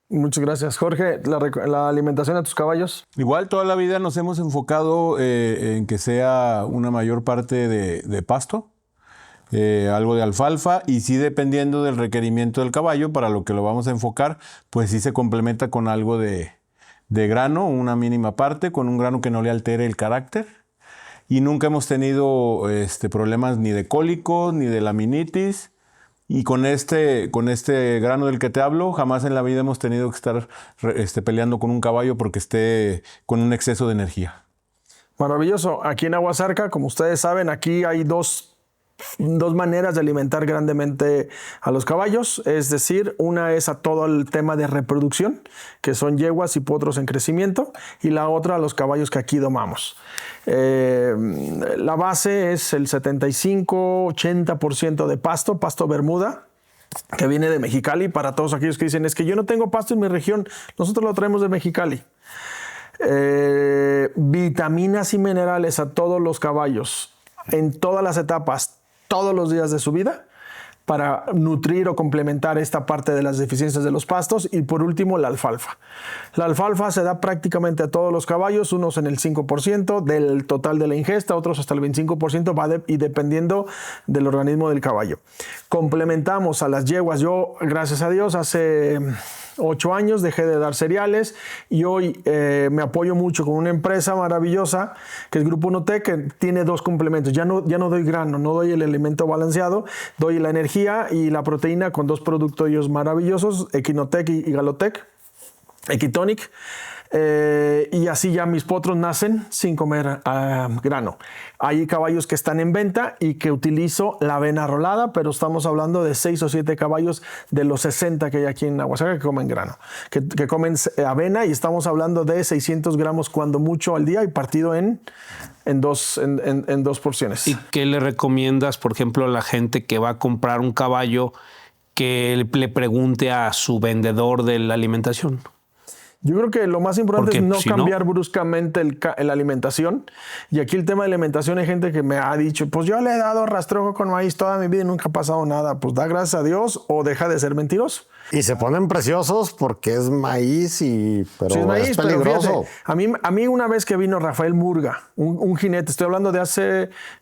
Speaker 2: Muchas gracias. Jorge, ¿la alimentación de tus caballos?
Speaker 6: Igual toda la vida nos hemos enfocado en que sea una mayor parte de pasto, algo de alfalfa, y sí, dependiendo del requerimiento del caballo, para lo que lo vamos a enfocar, pues sí se complementa con algo de grano, una mínima parte, con un grano que no le altere el carácter. Y nunca hemos tenido problemas ni de cólicos ni de laminitis. Y con este grano del que te hablo, jamás en la vida hemos tenido que estar peleando con un caballo porque esté con un exceso de energía.
Speaker 2: Maravilloso. Aquí en Aguasarca, como ustedes saben, aquí hay dos maneras de alimentar grandemente a los caballos. Es decir, una es a todo el tema de reproducción, que son yeguas y potros en crecimiento, y la otra a los caballos que aquí domamos. La base es el 75-80% de pasto Bermuda, que viene de Mexicali. Para todos aquellos que dicen, es que yo no tengo pasto en mi región, nosotros lo traemos de Mexicali. Vitaminas y minerales a todos los caballos, en todas las etapas, todos los días de su vida, para nutrir o complementar esta parte de las deficiencias de los pastos. Y por último, la alfalfa. La alfalfa se da prácticamente a todos los caballos, unos en el 5% del total de la ingesta, otros hasta el 25%, y dependiendo del organismo del caballo. Complementamos a las yeguas. Yo, gracias a Dios, hace 8 años dejé de dar cereales y hoy me apoyo mucho con una empresa maravillosa que es Grupo Notec, que tiene 2 complementos. Ya no doy grano, no doy el alimento balanceado, doy la energía y la proteína con 2 productos maravillosos, Equinotec y Galotec, Equitonic. Y así ya mis potros nacen sin comer grano. Hay caballos que están en venta y que utilizo la avena rolada, pero estamos hablando de 6 o 7 caballos de los 60 que hay aquí en Aguasarca que comen grano, que comen avena, y estamos hablando de 600 gramos cuando mucho al día y partido en 2 porciones.
Speaker 5: ¿Y qué le recomiendas, por ejemplo, a la gente que va a comprar un caballo, que le pregunte a su vendedor de la alimentación?
Speaker 2: Yo creo que lo más importante
Speaker 5: Porque
Speaker 2: es no
Speaker 5: si
Speaker 2: cambiar
Speaker 5: no
Speaker 2: bruscamente la alimentación. Y aquí el tema de alimentación, hay gente que me ha dicho, pues yo le he dado rastrojo con maíz toda mi vida y nunca ha pasado nada. Pues da gracias a Dios o deja de ser mentiroso.
Speaker 4: Y se ponen preciosos porque es maíz, pero
Speaker 2: Sí, es maíz,
Speaker 4: es
Speaker 2: pero
Speaker 4: peligroso.
Speaker 2: fíjate, a mí una vez que vino Rafael Murga, un jinete, estoy hablando de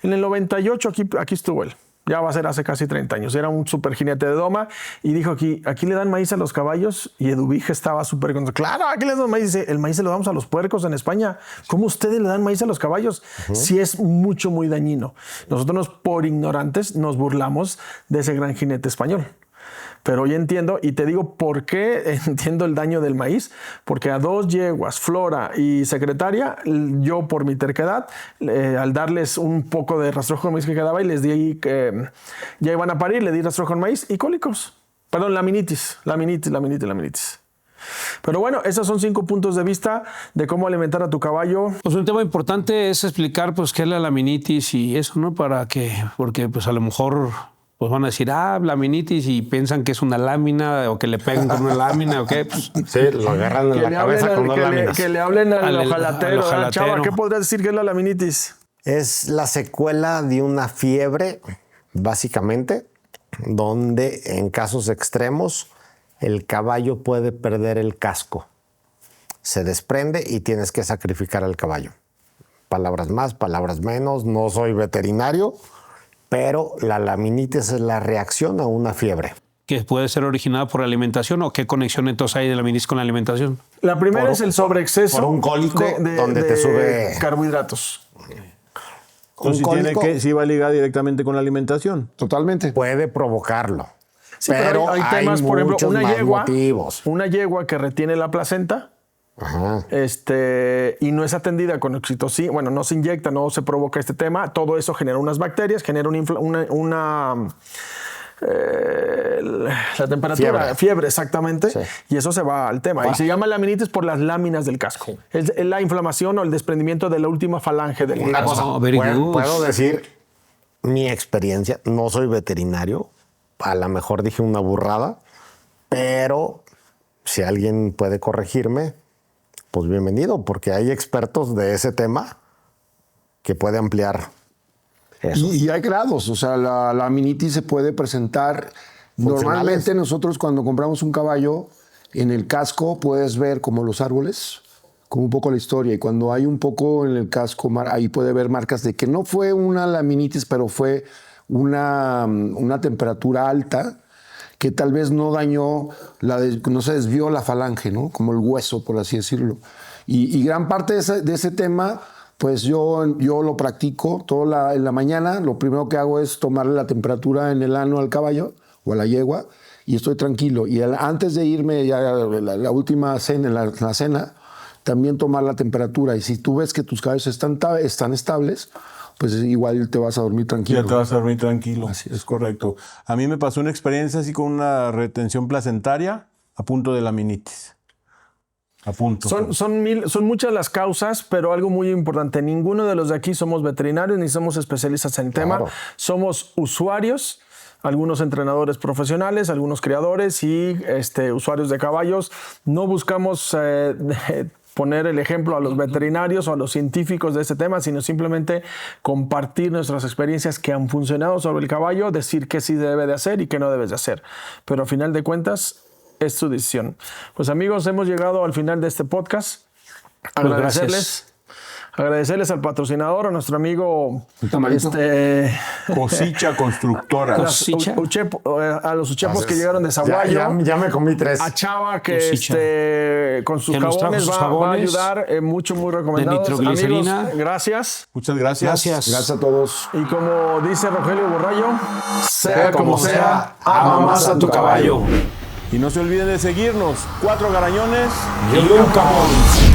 Speaker 2: en el 98, aquí estuvo él. Ya va a ser hace casi 30 años. Era un super jinete de doma y dijo aquí le dan maíz a los caballos, y Eduvige estaba súper contento. Claro, aquí les dan maíz. Dice, el maíz se lo damos a los puercos en España. ¿Cómo ustedes le dan maíz a los caballos? Sí, es muy dañino. Nosotros por ignorantes nos burlamos de ese gran jinete español. Pero hoy entiendo, y te digo por qué entiendo el daño del maíz, porque a 2 yeguas, Flora y Secretaria, yo por mi terquedad, al darles un poco de rastrojo con maíz que quedaba, y les di que ya iban a parir, le di rastrojo con maíz y cólicos. Perdón, laminitis. Pero bueno, esos son 5 puntos de vista de cómo alimentar a tu caballo.
Speaker 5: Pues un tema importante es explicar pues qué es la laminitis y eso, ¿no? Porque pues a lo mejor pues van a decir, laminitis, y piensan que es una lámina o que le pegan con una lámina o qué. Pues,
Speaker 4: sí, lo agarran en la cabeza con 2 láminas.
Speaker 2: Que le hablen al ojalatero. Chava, ¿qué podrías decir que es la laminitis?
Speaker 4: Es la secuela de una fiebre, básicamente, donde en casos extremos el caballo puede perder el casco. Se desprende y tienes que sacrificar al caballo. Palabras más, palabras menos, no soy veterinario, pero la laminitis es la reacción a una fiebre.
Speaker 5: Que puede ser originada por la alimentación, o qué conexión entonces hay de la laminitis con la alimentación.
Speaker 2: La primera es el sobreexceso
Speaker 4: por un cólico donde te sube
Speaker 2: carbohidratos.
Speaker 6: Entonces sí va a ligar directamente con la alimentación.
Speaker 3: Totalmente.
Speaker 4: puede provocarlo.
Speaker 2: Sí, pero hay temas, por ejemplo,
Speaker 4: muchos
Speaker 2: una
Speaker 4: más motivos.
Speaker 2: yegua que retiene la placenta.
Speaker 4: Ajá.
Speaker 2: Y no es atendida con oxitocina, bueno, no se inyecta, no se provoca este tema, todo eso genera unas bacterias, genera la temperatura, fiebre exactamente,
Speaker 4: Sí.
Speaker 2: y eso se va al tema. Y se llama laminitis por las láminas del casco.
Speaker 4: Sí.
Speaker 2: Es la inflamación o el desprendimiento de la última falange del
Speaker 4: Una
Speaker 2: casco.
Speaker 4: cosa,
Speaker 5: very good.
Speaker 4: puedo decir mi experiencia, no soy veterinario, a lo mejor dije una burrada, pero si alguien puede corregirme, pues bienvenido, porque hay expertos de ese tema que puede ampliar eso.
Speaker 3: Y hay grados, o sea, la laminitis se puede presentar. Normalmente nosotros cuando compramos un caballo, en el casco puedes ver como los árboles, como un poco la historia. Y cuando hay un poco en el casco, ahí puede haber marcas de que no fue una laminitis, pero fue una temperatura alta que tal vez no dañó, no se desvió la falange, ¿no? Como el hueso, por así decirlo. Y gran parte de ese tema, pues yo lo practico en la mañana. Lo primero que hago es tomarle la temperatura en el ano al caballo o a la yegua y estoy tranquilo. Y antes de irme ya la última cena, la cena, también tomar la temperatura. Y si tú ves que tus caballos están estables, pues igual te vas a dormir tranquilo.
Speaker 6: Ya te vas a dormir tranquilo. Así es correcto. A mí me pasó una experiencia así con una retención placentaria a punto de laminitis. A punto.
Speaker 2: Son muchas las causas, pero algo muy importante. Ninguno de los de aquí somos veterinarios ni somos especialistas en el tema. Somos usuarios, algunos entrenadores profesionales, algunos criadores y usuarios de caballos. No buscamos poner el ejemplo a los veterinarios o a los científicos de este tema, sino simplemente compartir nuestras experiencias que han funcionado sobre el caballo, decir qué sí debe de hacer y qué no debes de hacer. Pero a final de cuentas, es tu decisión. Pues amigos, hemos llegado al final de este podcast. Agradecerles al patrocinador, a nuestro amigo
Speaker 6: Cosecha Constructora.
Speaker 2: A los uchepos que llegaron de Zaguayo.
Speaker 4: Ya me comí 3.
Speaker 2: A Chava que con sus jabones va a ayudar, mucho, muy recomendados.
Speaker 5: De nitroglicerina.
Speaker 2: Amigos, gracias.
Speaker 6: Muchas gracias.
Speaker 3: Gracias a todos.
Speaker 2: Y como dice Rogelio Borrayo,
Speaker 3: Sea como sea, ama más a tu caballo.
Speaker 6: Y no se olviden de seguirnos. 4 Garañones
Speaker 5: Y un cabrón.